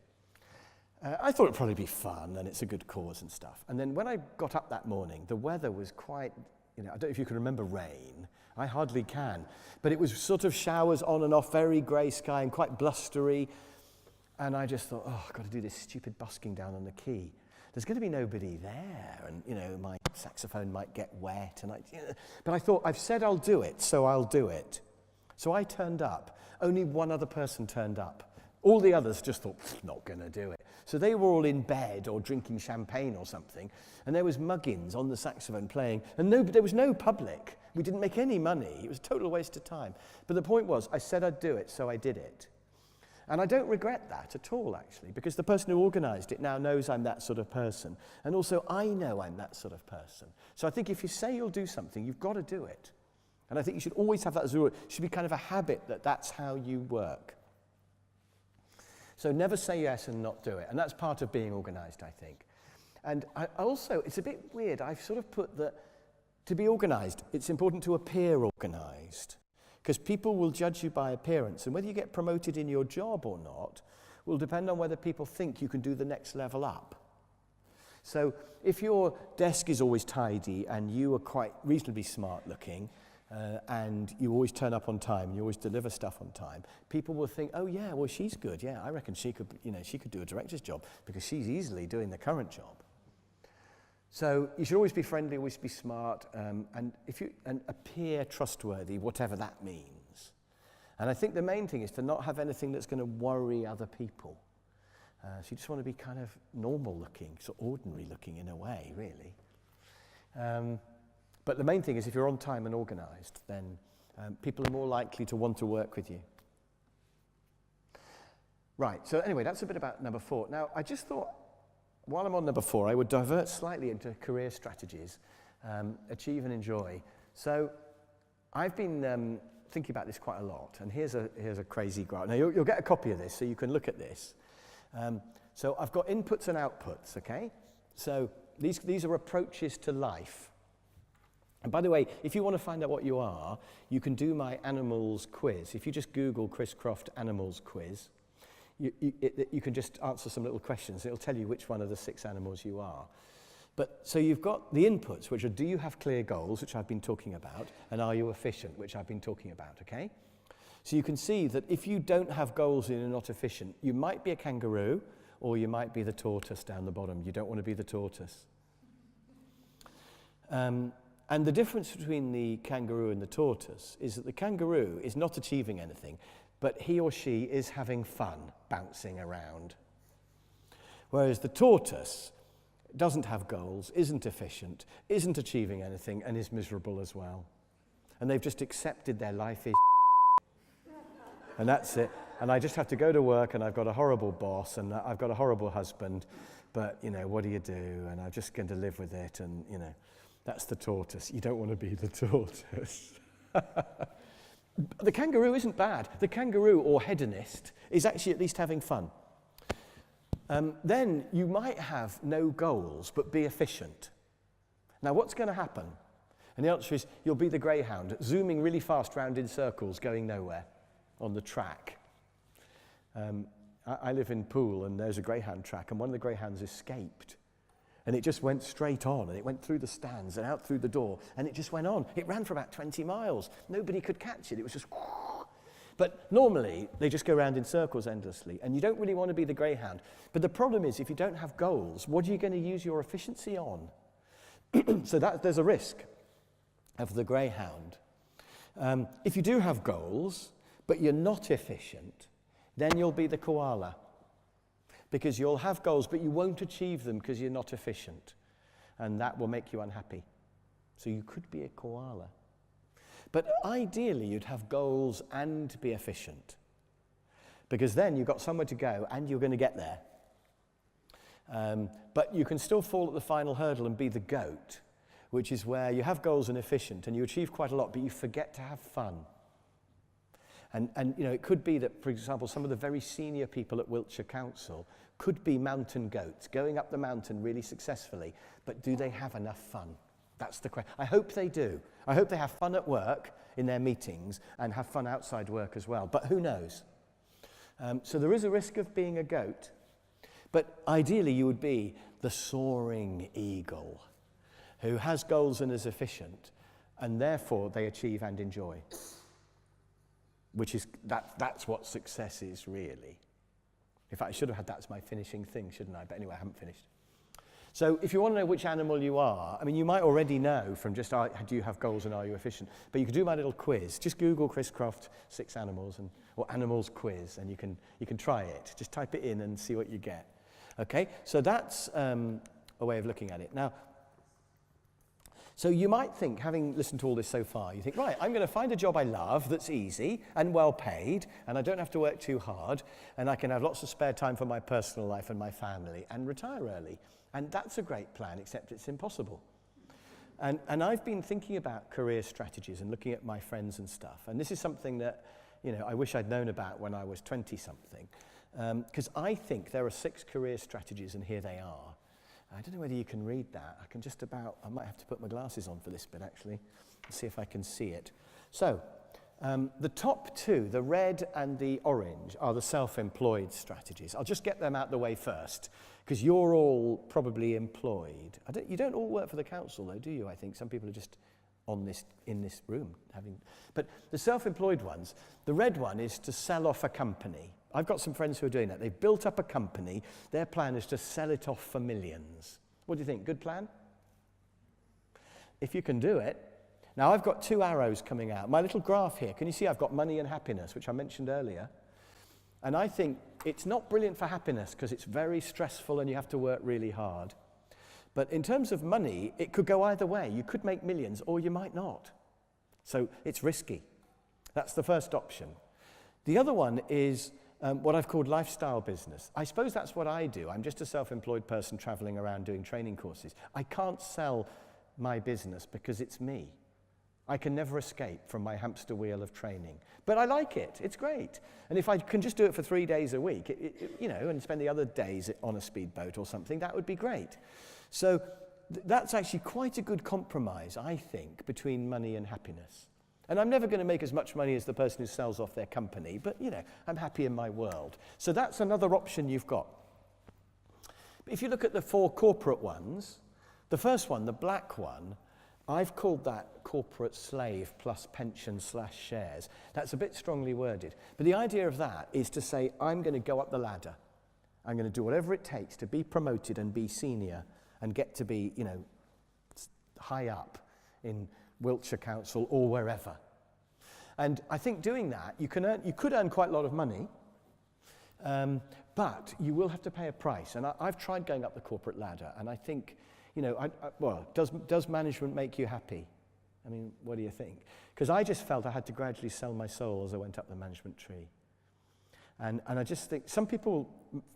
I thought it would probably be fun and it's a good cause and stuff. And then when I got up that morning, the weather was quite, I don't know if you can remember rain. I hardly can. But it was sort of showers on and off, very grey sky and quite blustery. And I just thought, oh, I've got to do this stupid busking down on the key. There's going to be nobody there, and, my saxophone might get wet. But I thought, I've said I'll do it, so I'll do it. So I turned up. Only one other person turned up. All the others just thought, not going to do it. So they were all in bed or drinking champagne or something, and there was Muggins on the saxophone playing, and there was no public. We didn't make any money. It was a total waste of time. But the point was, I said I'd do it, so I did it. And I don't regret that at all, actually, because the person who organised it now knows I'm that sort of person. And also, I know I'm that sort of person. So I think if you say you'll do something, you've got to do it. And I think you should always have that as a rule. It should be kind of a habit that that's how you work. So never say yes and not do it. And that's part of being organised, I think. And I also, it's a bit weird, I've sort of put that to be organised, it's important to appear organised. Because people will judge you by appearance, and whether you get promoted in your job or not will depend on whether people think you can do the next level up. So if your desk is always tidy and you are quite reasonably smart looking, and you always turn up on time, you always deliver stuff on time, people will think, oh yeah, well she's good, yeah, I reckon she could do a director's job because she's easily doing the current job. So you should always be friendly, always be smart, and appear trustworthy, whatever that means. And I think the main thing is to not have anything that's going to worry other people. So you just want to be kind of normal looking, sort of ordinary looking in a way, really. But the main thing is if you're on time and organised, then people are more likely to want to work with you. Right, so anyway, that's a bit about number 4. Now, I just thought, while I'm on number 4, I would divert slightly into career strategies, achieve and enjoy. So I've been thinking about this quite a lot, and here's a crazy graph. Now you'll get a copy of this, so you can look at this. So I've got inputs and outputs, okay? So these are approaches to life. And by the way, if you want to find out what you are, you can do my animals quiz. If you just Google Chris Croft animals quiz, you can just answer some little questions. It'll tell you which one of the 6 animals you are. But so you've got the inputs, which are, do you have clear goals, which I've been talking about, and are you efficient, which I've been talking about, okay? So you can see that if you don't have goals and you're not efficient, you might be a kangaroo, or you might be the tortoise down the bottom. You don't want to be the tortoise. And the difference between the kangaroo and the tortoise is that the kangaroo is not achieving anything, but he or she is having fun bouncing around. Whereas the tortoise doesn't have goals, isn't efficient, isn't achieving anything, and is miserable as well. And they've just accepted their life is and that's it. And I just have to go to work, and I've got a horrible boss, and I've got a horrible husband, but, what do you do? And I'm just going to live with it, and, that's the tortoise. You don't want to be the tortoise. The kangaroo isn't bad. The kangaroo, or hedonist, is actually at least having fun. Then you might have no goals, but be efficient. Now, what's going to happen? And the answer is, you'll be the greyhound, zooming really fast round in circles, going nowhere on the track. I live in Poole, and there's a greyhound track, and one of the greyhounds escaped. And it just went straight on, and it went through the stands and out through the door, and it just went on. It ran for about 20 miles. Nobody could catch it. It was just... But normally, they just go around in circles endlessly, and you don't really want to be the greyhound. But the problem is, if you don't have goals, what are you going to use your efficiency on? So there's a risk of the greyhound. If you do have goals, but you're not efficient, then you'll be the koala. Because you'll have goals, but you won't achieve them because you're not efficient. And that will make you unhappy. So you could be a koala. But ideally, you'd have goals and be efficient. Because then you've got somewhere to go, and you're going to get there. But you can still fall at the final hurdle and be the goat, which is where you have goals and efficient, and you achieve quite a lot, but you forget to have fun. And it could be that, for example, some of the very senior people at Wiltshire Council could be mountain goats, going up the mountain really successfully, but do they have enough fun? That's the question. I hope they do. I hope they have fun at work in their meetings and have fun outside work as well, but who knows? So there is a risk of being a goat, but ideally you would be the soaring eagle who has goals and is efficient, and therefore they achieve and enjoy. Which is, that's what success is, really. In fact, I should have had that as my finishing thing, shouldn't I? But anyway, I haven't finished. So if you want to know which animal you are, I mean, you might already know from just, do you have goals and are you efficient? But you can do my little quiz. Just Google Chris Croft 6 animals or animals quiz, and you can try it. Just type it in and see what you get. Okay, so that's a way of looking at it. Now, so you might think, having listened to all this so far, you think, right, I'm going to find a job I love that's easy and well paid, and I don't have to work too hard, and I can have lots of spare time for my personal life and my family, and retire early. And that's a great plan, except it's impossible. And I've been thinking about career strategies and looking at my friends and stuff, and this is something that, you know, I wish I'd known about when I was 20-something, because I think there are 6 career strategies, and here they are. I don't know whether you can read that. I might have to put my glasses on for this bit, actually, and see if I can see it. So, the top 2, the red and the orange, are the self-employed strategies. I'll just get them out the way first, because you're all probably employed. You don't all work for the council, though, do you? I think some people are just in this room. But the self-employed ones, the red one is to sell off a company. I've got some friends who are doing that. They've built up a company. Their plan is to sell it off for millions. What do you think? Good plan? If you can do it. Now, I've got 2 arrows coming out. My little graph here, can you see I've got money and happiness, which I mentioned earlier? And I think it's not brilliant for happiness because it's very stressful and you have to work really hard. But in terms of money, it could go either way. You could make millions or you might not. So it's risky. That's the first option. The other one is what I've called lifestyle business. I suppose that's what I do. I'm just a self-employed person traveling around doing training courses. I can't sell my business because it's me. I can never escape from my hamster wheel of training. But I like it. It's great. And if I can just do it for 3 days a week, and spend the other days on a speedboat or something, that would be great. So that's actually quite a good compromise, I think, between money and happiness. And I'm never going to make as much money as the person who sells off their company, but, I'm happy in my world. So that's another option you've got. If you look at the 4 corporate ones, the first one, the black one, I've called that corporate slave plus pension/shares. That's a bit strongly worded. But the idea of that is to say, I'm going to go up the ladder. I'm going to do whatever it takes to be promoted and be senior and get to be, high up in Wiltshire Council or wherever. And I think doing that, you could earn quite a lot of money, but you will have to pay a price. And I've tried going up the corporate ladder, and I think, does management make you happy? I mean, what do you think? Because I just felt I had to gradually sell my soul as I went up the management tree. And I just think some people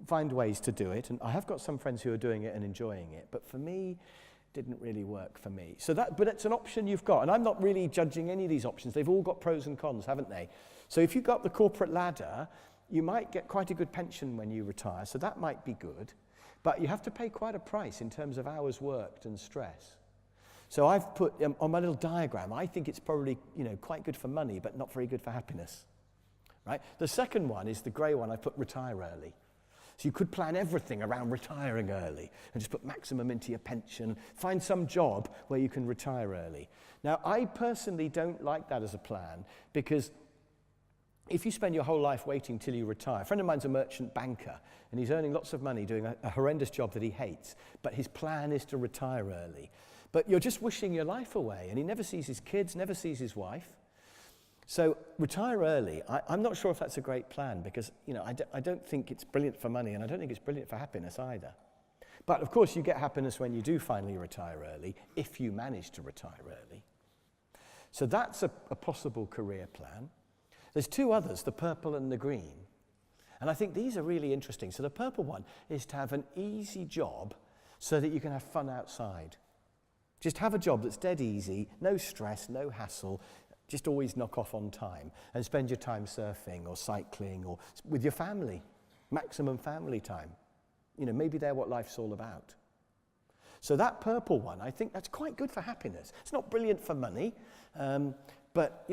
find ways to do it, and I have got some friends who are doing it and enjoying it, but for me, didn't really work for me. But it's an option you've got, and I'm not really judging any of these options. They've all got pros and cons, haven't they? So if you go up the corporate ladder, you might get quite a good pension when you retire, so that might be good. But you have to pay quite a price in terms of hours worked and stress. So I've put on my little diagram, I think it's probably quite good for money, but not very good for happiness. Right? The second one is the grey one. I put retire early. So you could plan everything around retiring early and just put maximum into your pension, find some job where you can retire early. Now, I personally don't like that as a plan because if you spend your whole life waiting till you retire, a friend of mine's a merchant banker and he's earning lots of money doing a horrendous job that he hates, but his plan is to retire early. But you're just wishing your life away and he never sees his kids, never sees his wife. So retire early, I'm not sure if that's a great plan because, I don't think it's brilliant for money and I don't think it's brilliant for happiness either. But of course you get happiness when you do finally retire early, if you manage to retire early. So that's a possible career plan. There's 2 others, the purple and the green. And I think these are really interesting. So the purple one is to have an easy job so that you can have fun outside. Just have a job that's dead easy, no stress, no hassle, just always knock off on time and spend your time surfing or cycling or with your family, maximum family time. Maybe they're what life's all about. So that purple one, I think that's quite good for happiness. It's not brilliant for money, but,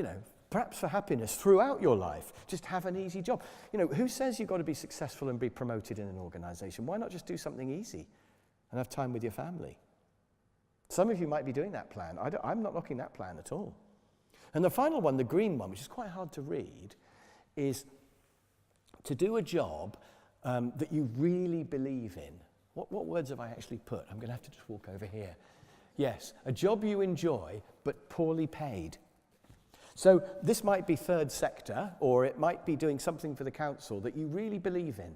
perhaps for happiness throughout your life, just have an easy job. Who says you've got to be successful and be promoted in an organisation? Why not just do something easy and have time with your family? Some of you might be doing that plan. I'm not knocking that plan at all. And the final one, the green one, which is quite hard to read, is to do a job that you really believe in. What words have I actually put? I'm going to have to just walk over here. Yes, a job you enjoy, but poorly paid. So this might be third sector, or it might be doing something for the council that you really believe in.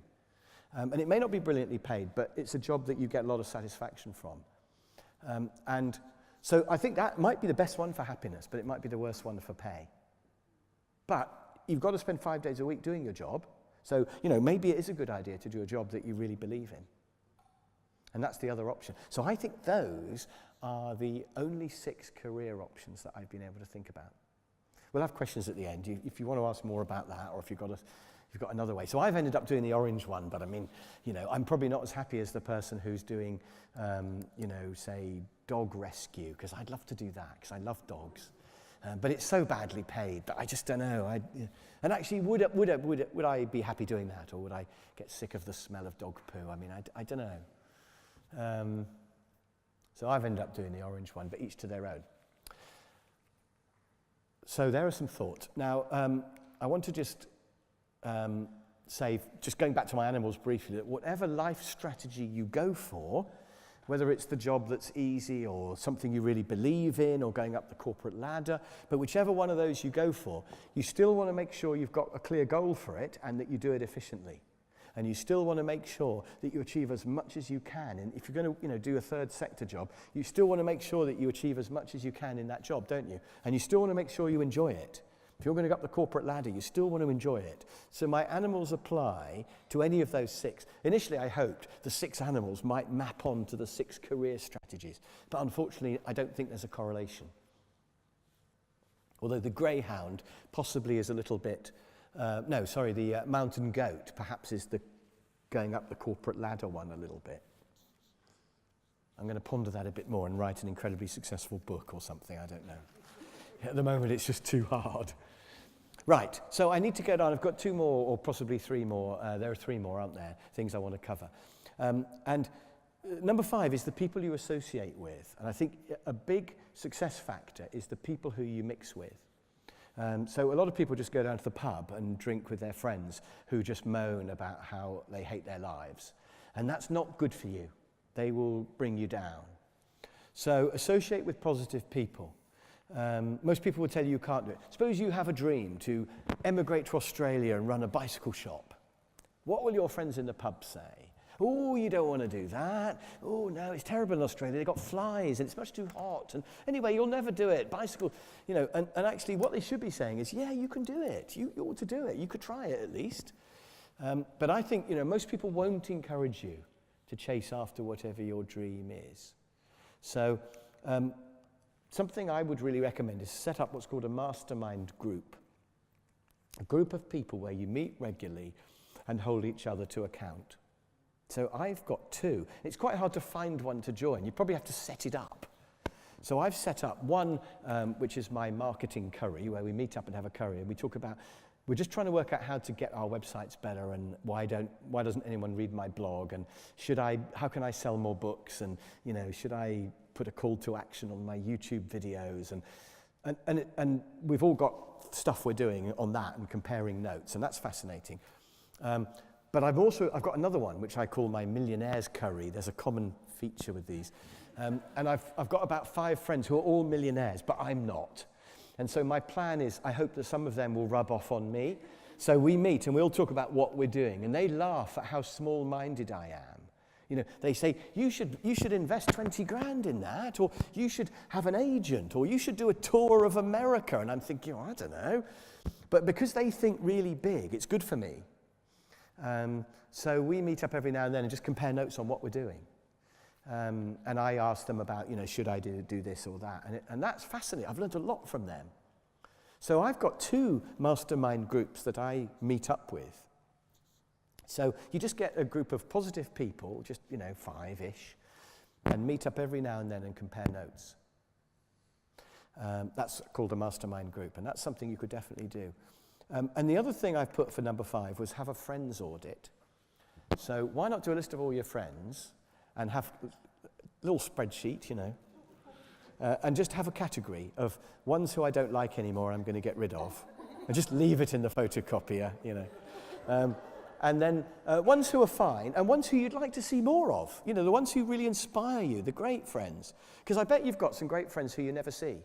And it may not be brilliantly paid, but it's a job that you get a lot of satisfaction from. And so I think that might be the best one for happiness, but it might be the worst one for pay. But you've got to spend 5 days a week doing your job. So, maybe it is a good idea to do a job that you really believe in. And that's the other option. So I think those are the only 6 career options that I've been able to think about. We'll have questions at the end if you want to ask more about that, or if you've got another way. So I've ended up doing the orange one, but I mean, I'm probably not as happy as the person who's doing, say, dog rescue, because I'd love to do that, because I love dogs. But it's so badly paid that I just don't know. And actually, would I be happy doing that, or would I get sick of the smell of dog poo? I mean, I don't know. So I've ended up doing the orange one, but each to their own. So there are some thoughts. Now, I want to just say, just going back to my animals briefly, that whatever life strategy you go for, whether it's the job that's easy or something you really believe in or going up the corporate ladder, but whichever one of those you go for, you still want to make sure you've got a clear goal for it and that you do it efficiently. And you still want to make sure that you achieve as much as you can. And if you're going to, do a third sector job, you still want to make sure that you achieve as much as you can in that job, don't you? And you still want to make sure you enjoy it. If you're going to go up the corporate ladder, you still want to enjoy it. So my animals apply to any of those 6. Initially, I hoped the 6 animals might map on to the 6 career strategies. But unfortunately, I don't think there's a correlation. Although the greyhound possibly is a little bit... the mountain goat perhaps is the going up the corporate ladder one a little bit. I'm going to ponder that a bit more and write an incredibly successful book or something, I don't know. At the moment, it's just too hard. Right, so I need to get on. I've got 2 more, or possibly 3 more. There are 3 more, aren't there? Things I want to cover. And number 5 is the people you associate with. And I think a big success factor is the people who you mix with. So a lot of people just go down to the pub and drink with their friends who just moan about how they hate their lives. And that's not good for you. They will bring you down. So associate with positive people. Most people will tell you can't do it. Suppose you have a dream to emigrate to Australia and run a bicycle shop. What will your friends in the pub say? Oh, you don't want to do that. Oh, no, it's terrible in Australia. They've got flies and it's much too hot. And anyway, you'll never do it. Bicycle, and actually what they should be saying is, yeah, you can do it. You ought to do it. You could try it at least. But I think, most people won't encourage you to chase after whatever your dream is. So something I would really recommend is set up what's called a mastermind group. A group of people where you meet regularly and hold each other to account. So I've got 2. It's quite hard to find one to join. You probably have to set it up. So I've set up one, which is my marketing curry, where we meet up and have a curry, and we talk about, we're just trying to work out how to get our websites better, and why doesn't anyone read my blog, and how can I sell more books, and should I put a call to action on my YouTube videos, and we've all got stuff we're doing on that and comparing notes, and that's fascinating. But I've got another one, which I call my millionaires curry. There's a common feature with these. And I've got about 5 friends who are all millionaires, but I'm not. And so my plan is, I hope that some of them will rub off on me. So we meet and we'll talk about what we're doing. And they laugh at how small-minded I am. They say, you should invest 20 grand in that, or you should have an agent, or you should do a tour of America. And I'm thinking, I don't know. But because they think really big, it's good for me. So we meet up every now and then and just compare notes on what we're doing. And I ask them about, should I do this or that? And that's fascinating. I've learned a lot from them. So I've got 2 mastermind groups that I meet up with. So you just get a group of positive people, just, 5-ish, and meet up every now and then and compare notes. That's called a mastermind group, and that's something you could definitely do. And the other thing I've put for number 5 was have a friends audit. So why not do a list of all your friends and have a little spreadsheet, and just have a category of ones who I don't like anymore I'm going to get rid of, and just leave it in the photocopier, And then ones who are fine, and ones who you'd like to see more of. You know, the ones who really inspire you, the great friends. Because I bet you've got some great friends who you never see.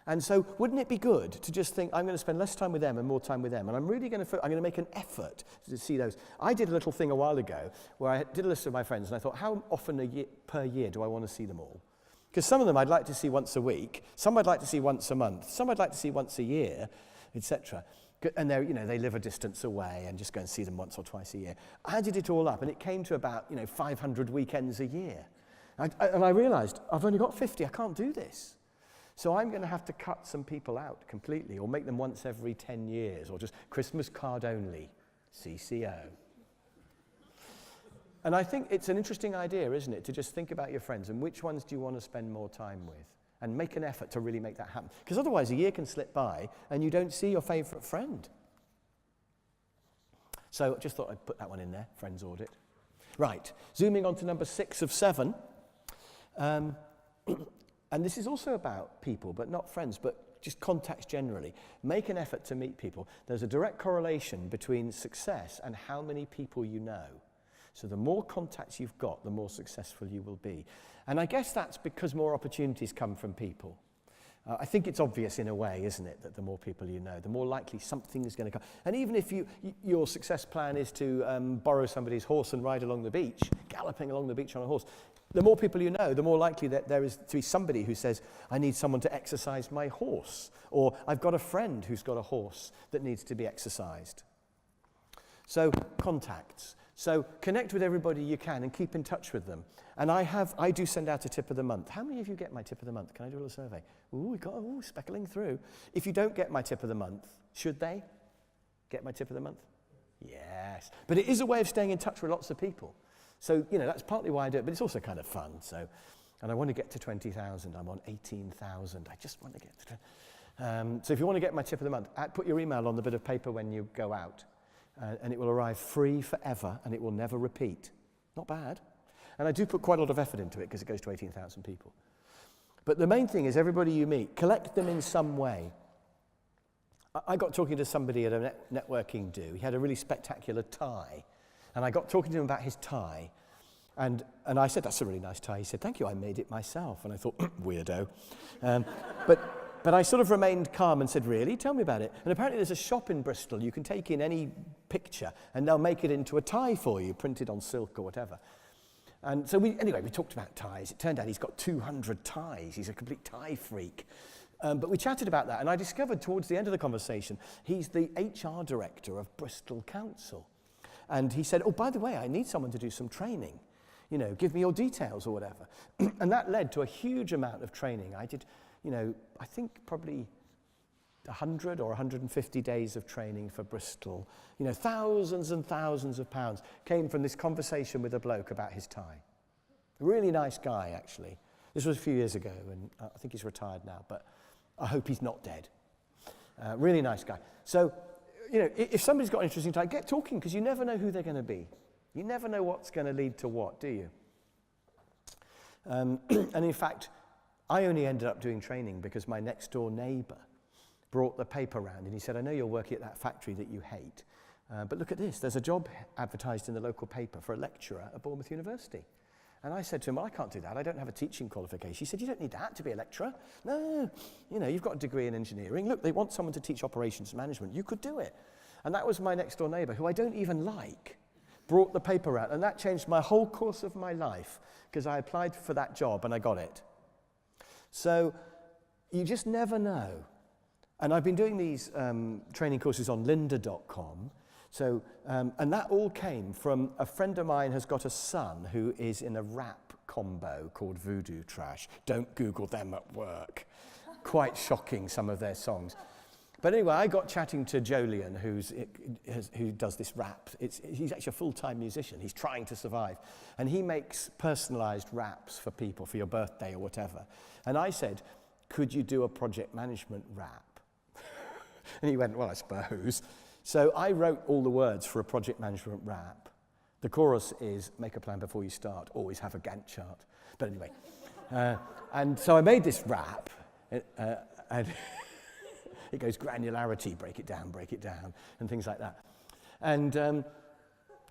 And so wouldn't it be good to just think, I'm going to spend less time with them and more time with them, and I'm really going to make an effort to see those. I did a little thing a while ago where I did a list of my friends, and I thought, how often per year do I want to see them all? Because some of them I'd like to see once a week, some I'd like to see once a month, some I'd like to see once a year, etc. And they live a distance away, and just go and see them once or twice a year. I added it all up, and it came to about 500 weekends a year. And I realised, I've only got 50, I can't do this. So I'm going to have to cut some people out completely, or make them once every 10 years, or just Christmas card only, CCO. And I think it's an interesting idea, isn't it, to just think about your friends and which ones do you want to spend more time with, and make an effort to really make that happen. Because otherwise a year can slip by and you don't see your favourite friend. So I just thought I'd put that one in there, friends audit. Right, zooming on to number 6 of 7. And this is also about people, but not friends, but just contacts generally. Make an effort to meet people. There's a direct correlation between success and how many people you know. So the more contacts you've got, the more successful you will be. And I guess that's because more opportunities come from people. I think it's obvious in a way, isn't it, that the more people you know, the more likely something is going to come. And even if your success plan is to borrow somebody's horse and ride along the beach, galloping along the beach on a horse, the more people you know, the more likely that there is to be somebody who says, I need someone to exercise my horse, or I've got a friend who's got a horse that needs to be exercised. So contacts. So connect with everybody you can and keep in touch with them. And I do send out a tip of the month. How many of you get my tip of the month? Can I do a little survey? Speckling through. If you don't get my tip of the month, should they get my tip of the month? Yes. But it is a way of staying in touch with lots of people. So, that's partly why I do it, but it's also kind of fun. So, and I want to get to 20,000. I'm on 18,000. I just want to get to... So if you want to get my tip of the month, put your email on the bit of paper when you go out. And it will arrive free forever, and it will never repeat. Not bad. And I do put quite a lot of effort into it, because it goes to 18,000 people. But the main thing is everybody you meet, collect them in some way. I got talking to somebody at a networking do. He had a really spectacular tie. And I got talking to him about his tie. And I said, that's a really nice tie. He said, thank you, I made it myself. And I thought, weirdo. But I sort of remained calm and said, really? Tell me about it. And apparently there's a shop in Bristol. You can take in any picture, and they'll make it into a tie for you, printed on silk or whatever. And so we talked about ties. It turned out he's got 200 ties. He's a complete tie freak. But we chatted about that, and I discovered towards the end of the conversation, he's the HR director of Bristol Council. And he said, oh, by the way, I need someone to do some training. Give me your details or whatever. And that led to a huge amount of training. I did, I think probably 100 or 150 days of training for Bristol. Thousands and thousands of pounds came from this conversation with a bloke about his tie. A really nice guy, actually. This was a few years ago, and I think he's retired now, but I hope he's not dead. Really nice guy. So, if somebody's got an interesting tie, get talking, because you never know who they're going to be. You never know what's going to lead to what, do you? And in fact, I only ended up doing training because my next door neighbour brought the paper round, and he said, I know you're working at that factory that you hate, but look at this. There's a job advertised in the local paper for a lecturer at Bournemouth University. And I said to him, well, I can't do that. I don't have a teaching qualification. He said, you don't need that to be a lecturer. No, you've got a degree in engineering. Look, they want someone to teach operations management. You could do it. And that was my next door neighbour, who I don't even like, brought the paper out. And that changed my whole course of my life, because I applied for that job and I got it. So you just never know. And I've been doing these training courses on lynda.com. So, and that all came from a friend of mine has got a son who is in a rap combo called Voodoo Trash. Don't Google them at work. Quite shocking, some of their songs. But anyway, I got chatting to Jolien, who does this rap. He's actually a full-time musician. He's trying to survive. And he makes personalised raps for people, for your birthday or whatever. And I said, could you do a project management rap? And he went, well, I suppose. So I wrote all the words for a project management rap. The chorus is, make a plan before you start, always have a Gantt chart. But anyway, and so I made this rap, and it goes granularity, break it down, and things like that. And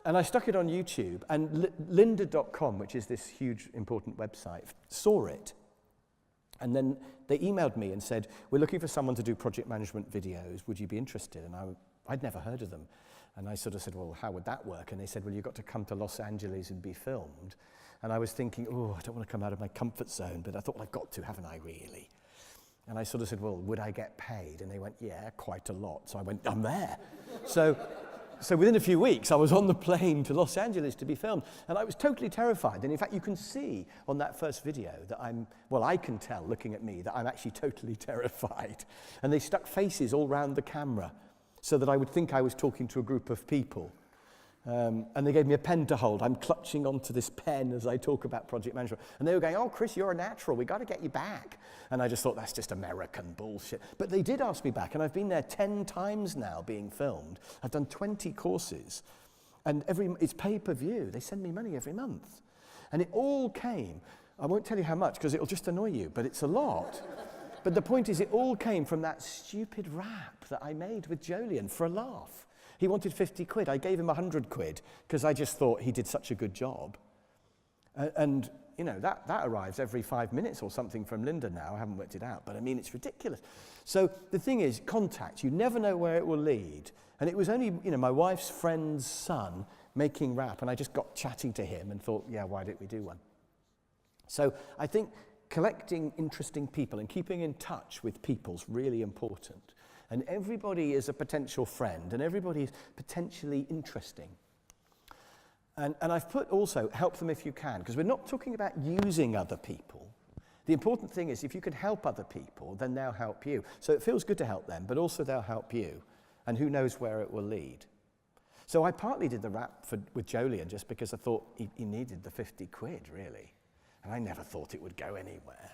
And I stuck it on YouTube, and lynda.com, which is this huge, important website, saw it. And then they emailed me and said, we're looking for someone to do project management videos. Would you be interested? And I'd never heard of them. And I sort of said, well, how would that work? And they said, well, you've got to come to Los Angeles and be filmed. And I was thinking, oh, I don't want to come out of my comfort zone, but I thought, well, I've got to, haven't I, really? And I sort of said, well, would I get paid? And they went, yeah, quite a lot. So I went, I'm there. So within a few weeks, I was on the plane to Los Angeles to be filmed. And I was totally terrified. And in fact, you can see on that first video that I can tell, looking at me, that I'm actually totally terrified. And they stuck faces all around the camera so that I would think I was talking to a group of people. And they gave me a pen to hold. I'm clutching onto this pen as I talk about project management. And they were going, oh, Chris, you're a natural. We've got to get you back. And I just thought, that's just American bullshit. But they did ask me back, and I've been there 10 times now being filmed. I've done 20 courses. And it's pay-per-view. They send me money every month. And it all came. I won't tell you how much, because it'll just annoy you, but it's a lot. But the point is, it all came from that stupid rap that I made with Jolyon for a laugh. He wanted 50 quid. I gave him 100 quid because I just thought he did such a good job. And you know, that arrives every 5 minutes or something from Lynda now. I haven't worked it out, but I mean, it's ridiculous. So the thing is, contact. You never know where it will lead. And it was only, you know, my wife's friend's son making rap, and I just got chatting to him and thought, yeah, why didn't we do one? So I think collecting interesting people and keeping in touch with people's really important. And everybody is a potential friend, and everybody is potentially interesting. And I've put also, help them if you can, because we're not talking about using other people. The important thing is, if you can help other people, then they'll help you. So it feels good to help them, but also they'll help you. And who knows where it will lead. So I partly did the rap with Jolyon just because I thought he needed the 50 quid, really. And I never thought it would go anywhere.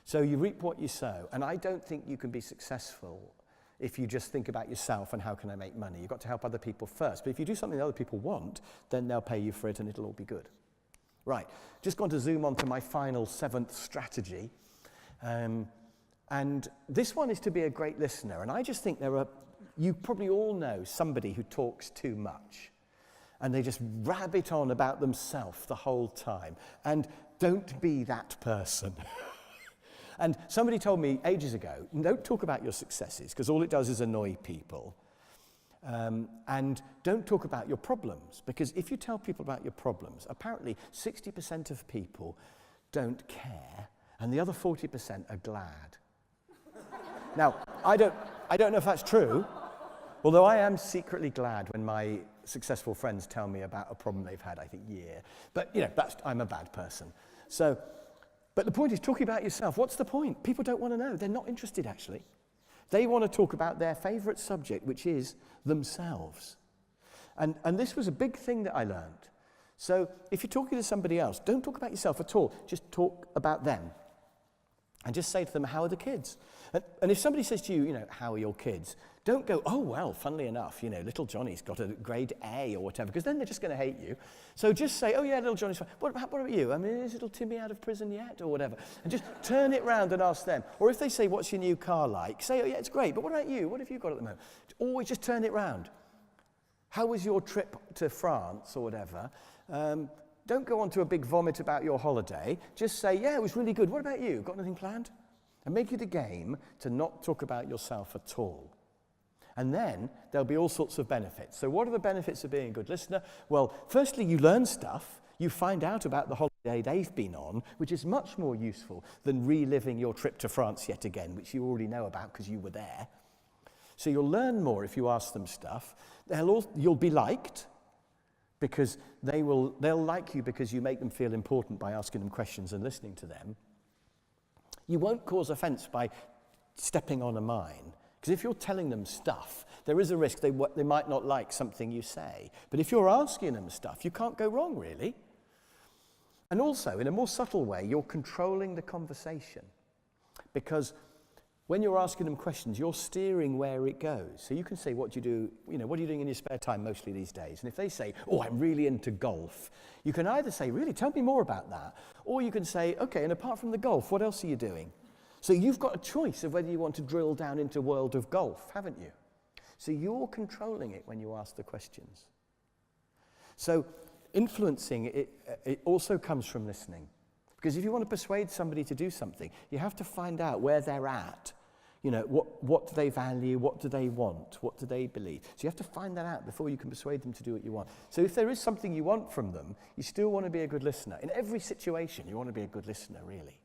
So you reap what you sow. And I don't think you can be successful if you just think about yourself and how can I make money. You've got to help other people first. But if you do something that other people want, then they'll pay you for it and it'll all be good. Right, just going to zoom on to my final 7th strategy. And this one is to be a great listener. And I just think you probably all know somebody who talks too much. And they just rabbit on about themselves the whole time. And don't be that person. And somebody told me ages ago, don't talk about your successes, because all it does is annoy people. And don't talk about your problems, because if you tell people about your problems, apparently 60% of people don't care, and the other 40% are glad. Now, I don't know if that's true, although I am secretly glad when my successful friends tell me about a problem they've had, I think, year. But, you know, I'm a bad person. So, but the point is talking about yourself. What's the point? People don't want to know. They're not interested, actually. They want to talk about their favorite subject, which is themselves. And this was a big thing that I learned. So if you're talking to somebody else, don't talk about yourself at all. Just talk about them. And just say to them, how are the kids? And if somebody says to you, you know, how are your kids? Don't go, oh, well, funnily enough, you know, little Johnny's got a grade A or whatever, because then they're just going to hate you. So just say, oh, yeah, little Johnny's fine. What about you? I mean, is little Timmy out of prison yet or whatever? And just turn it round and ask them. Or if they say, what's your new car like? Say, oh, yeah, it's great, but what about you? What have you got at the moment? Always just turn it round. How was your trip to France or whatever? Don't go on to a big vomit about your holiday. Just say, yeah, it was really good. What about you? Got anything planned? And make it a game to not talk about yourself at all. And then there'll be all sorts of benefits. So what are the benefits of being a good listener? Well, firstly, you learn stuff. You find out about the holiday they've been on, which is much more useful than reliving your trip to France yet again, which you already know about because you were there. So you'll learn more if you ask them stuff. You'll be liked, because they'll like you because you make them feel important by asking them questions and listening to them. You won't cause offense by stepping on a mine, because if you're telling them stuff, there is a risk they might not like something you say. But if you're asking them stuff, you can't go wrong, really. And also, in a more subtle way, you're controlling the conversation, because when you're asking them questions, you're steering where it goes. So you can say, what are you doing in your spare time mostly these days? And if they say, oh, I'm really into golf, you can either say, really, tell me more about that. Or you can say, okay, and apart from the golf, what else are you doing? So you've got a choice of whether you want to drill down into the world of golf, haven't you? So you're controlling it when you ask the questions. So influencing, it also comes from listening. Because if you want to persuade somebody to do something, you have to find out where they're at. You know, what do they value, what do they want, what do they believe? So you have to find that out before you can persuade them to do what you want. So if there is something you want from them, you still want to be a good listener. In every situation, you want to be a good listener, really.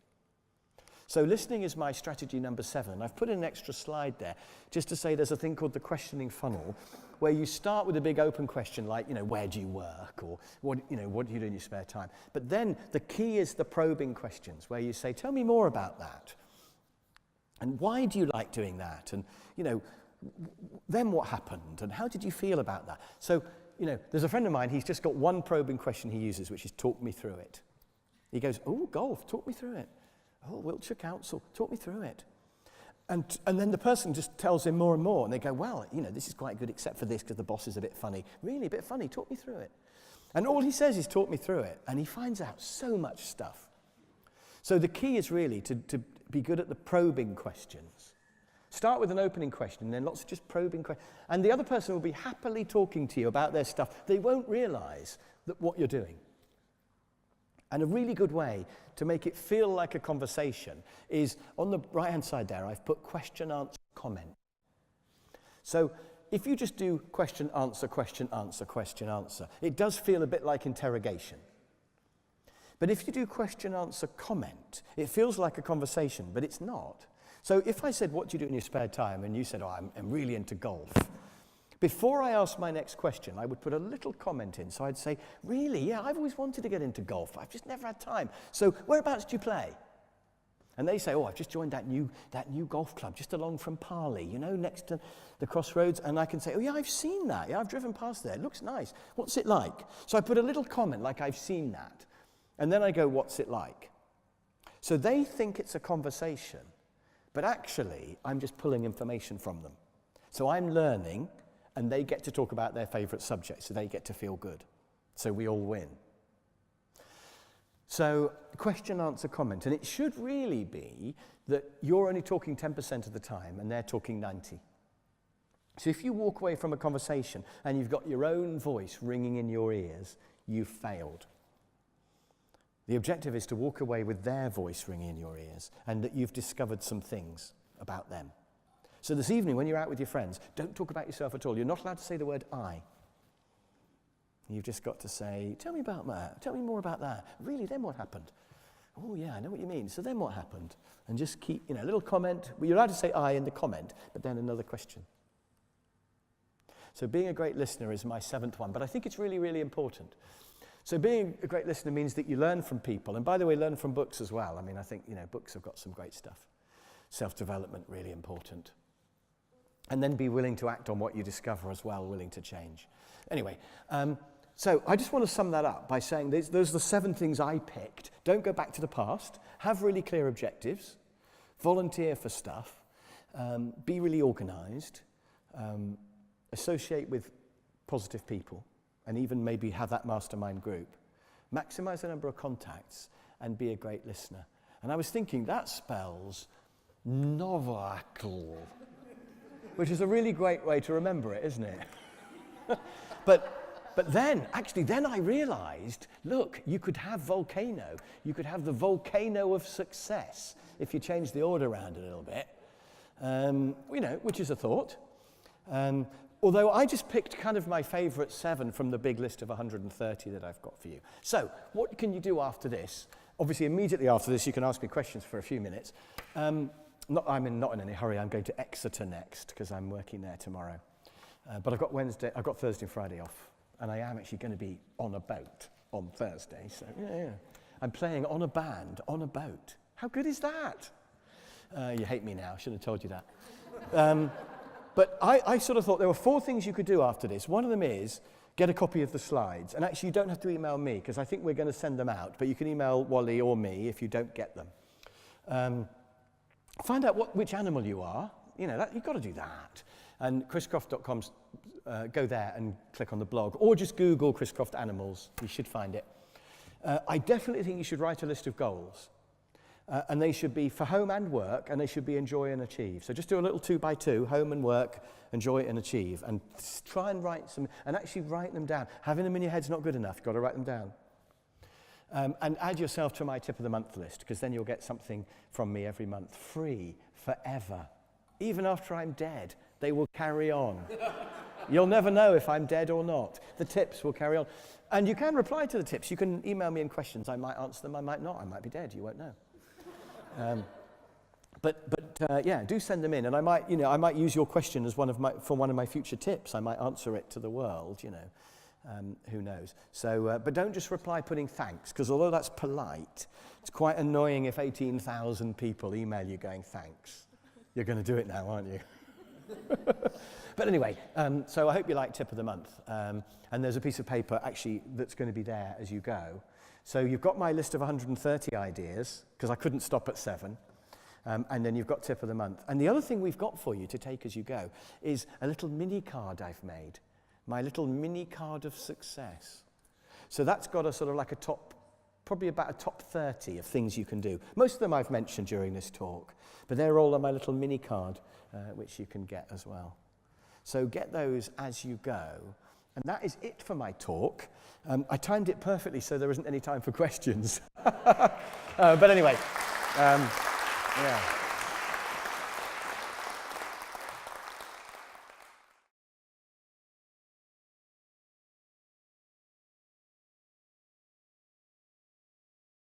So listening is my strategy number 7. I've put in an extra slide there just to say there's a thing called the questioning funnel, where you start with a big open question like, you know, where do you work? Or what do you do in your spare time? But then the key is the probing questions, where you say, tell me more about that. And why do you like doing that? And, you know, then what happened? And how did you feel about that? So, you know, there's a friend of mine, he's just got one probing question he uses, which is talk me through it. He goes, oh, golf, talk me through it. Oh, Wiltshire Council, talk me through it. And then the person just tells him more and more. And they go, well, you know, this is quite good except for this because the boss is a bit funny. Really, a bit funny, talk me through it. And all he says is talk me through it. And he finds out so much stuff. So the key is really to be good at the probing questions. Start with an opening question and then lots of just probing questions. And the other person will be happily talking to you about their stuff. They won't realize that what you're doing. And a really good way to make it feel like a conversation is on the right-hand side there, I've put question, answer, comment. So if you just do question, answer, question, answer, question, answer, it does feel a bit like interrogation. But if you do question, answer, comment, it feels like a conversation, but it's not. So if I said, what do you do in your spare time? And you said, oh, I'm really into golf. Before I asked my next question, I would put a little comment in. So I'd say, really? Yeah, I've always wanted to get into golf. I've just never had time. So whereabouts do you play? And they say, oh, I've just joined that new golf club just along from Parley, you know, next to the crossroads. And I can say, oh, yeah, I've seen that. Yeah, I've driven past there. It looks nice. What's it like? So I put a little comment like, I've seen that. And then I go, what's it like? So they think it's a conversation, but actually, I'm just pulling information from them. So I'm learning, and they get to talk about their favorite subject, so they get to feel good. So we all win. So question, answer, comment. And it should really be that you're only talking 10% of the time, and they're talking 90%. So if you walk away from a conversation, and you've got your own voice ringing in your ears, you've failed. The objective is to walk away with their voice ringing in your ears and that you've discovered some things about them. So this evening, when you're out with your friends, don't talk about yourself at all. You're not allowed to say the word I. You've just got to say, tell me about that. Tell me more about that. Really, then what happened? Oh, yeah, I know what you mean. So then what happened? And just keep, you know, a little comment. Well, you're allowed to say I in the comment, but then another question. So being a great listener is my 7th one, but I think it's really, really important. So being a great listener means that you learn from people. And by the way, learn from books as well. I mean, I think, you know, books have got some great stuff. Self-development, really important. And then be willing to act on what you discover as well, willing to change. Anyway, so I just want to sum that up by saying those are the 7 things I picked. Don't go back to the past. Have really clear objectives. Volunteer for stuff. Be really organized. Associate with positive people. And even maybe have that mastermind group. Maximize the number of contacts and be a great listener. And I was thinking, that spells Novacle, which is a really great way to remember it, isn't it? But then I realized, look, you could have volcano. You could have the volcano of success if you change the order around a little bit, you know, which is a thought. Although I just picked kind of my favorite 7 from the big list of 130 that I've got for you. So what can you do after this? Obviously, immediately after this, you can ask me questions for a few minutes. I'm not in any hurry. I'm going to Exeter next because I'm working there tomorrow. But I've got Thursday and Friday off. And I am actually going to be on a boat on Thursday. So yeah. I'm playing on a band on a boat. How good is that? You hate me now. I should have told you that. But I sort of thought there were 4 things you could do after this. One of them is get a copy of the slides. And actually, you don't have to email me, because I think we're going to send them out. But you can email Wally or me if you don't get them. Find out which animal you are. You know, you've got to do that. And chriscroft.com, go there and click on the blog. Or just Google Chris Croft animals. You should find it. I definitely think you should write a list of goals. And they should be for home and work, and they should be enjoy and achieve. So just do a little 2x2, home and work, enjoy and achieve, and try and write some, and actually write them down. Having them in your head's not good enough. You've got to write them down. And add yourself to my tip of the month list, because then you'll get something from me every month, free, forever. Even after I'm dead, they will carry on. You'll never know if I'm dead or not. The tips will carry on. And you can reply to the tips. You can email me in questions. I might answer them, I might not. I might be dead, you won't know. Yeah, do send them in, and I might use your question as one of my future tips. I might answer it to the world, who knows. So, but don't just reply putting thanks, because although that's polite, it's quite annoying if 18,000 people email you going thanks. You're going to do it now, aren't you? But anyway, so I hope you like tip of the month, and there's a piece of paper actually that's going to be there as you go. So you've got my list of 130 ideas, because I couldn't stop at 7. And then you've got tip of the month. And the other thing we've got for you to take as you go is a little mini card I've made. My little mini card of success. So that's got a sort of like probably about a top 30 of things you can do. Most of them I've mentioned during this talk, but they're all on my little mini card, which you can get as well. So get those as you go. And that is it for my talk. I timed it perfectly so there isn't any time for questions. But anyway, yeah.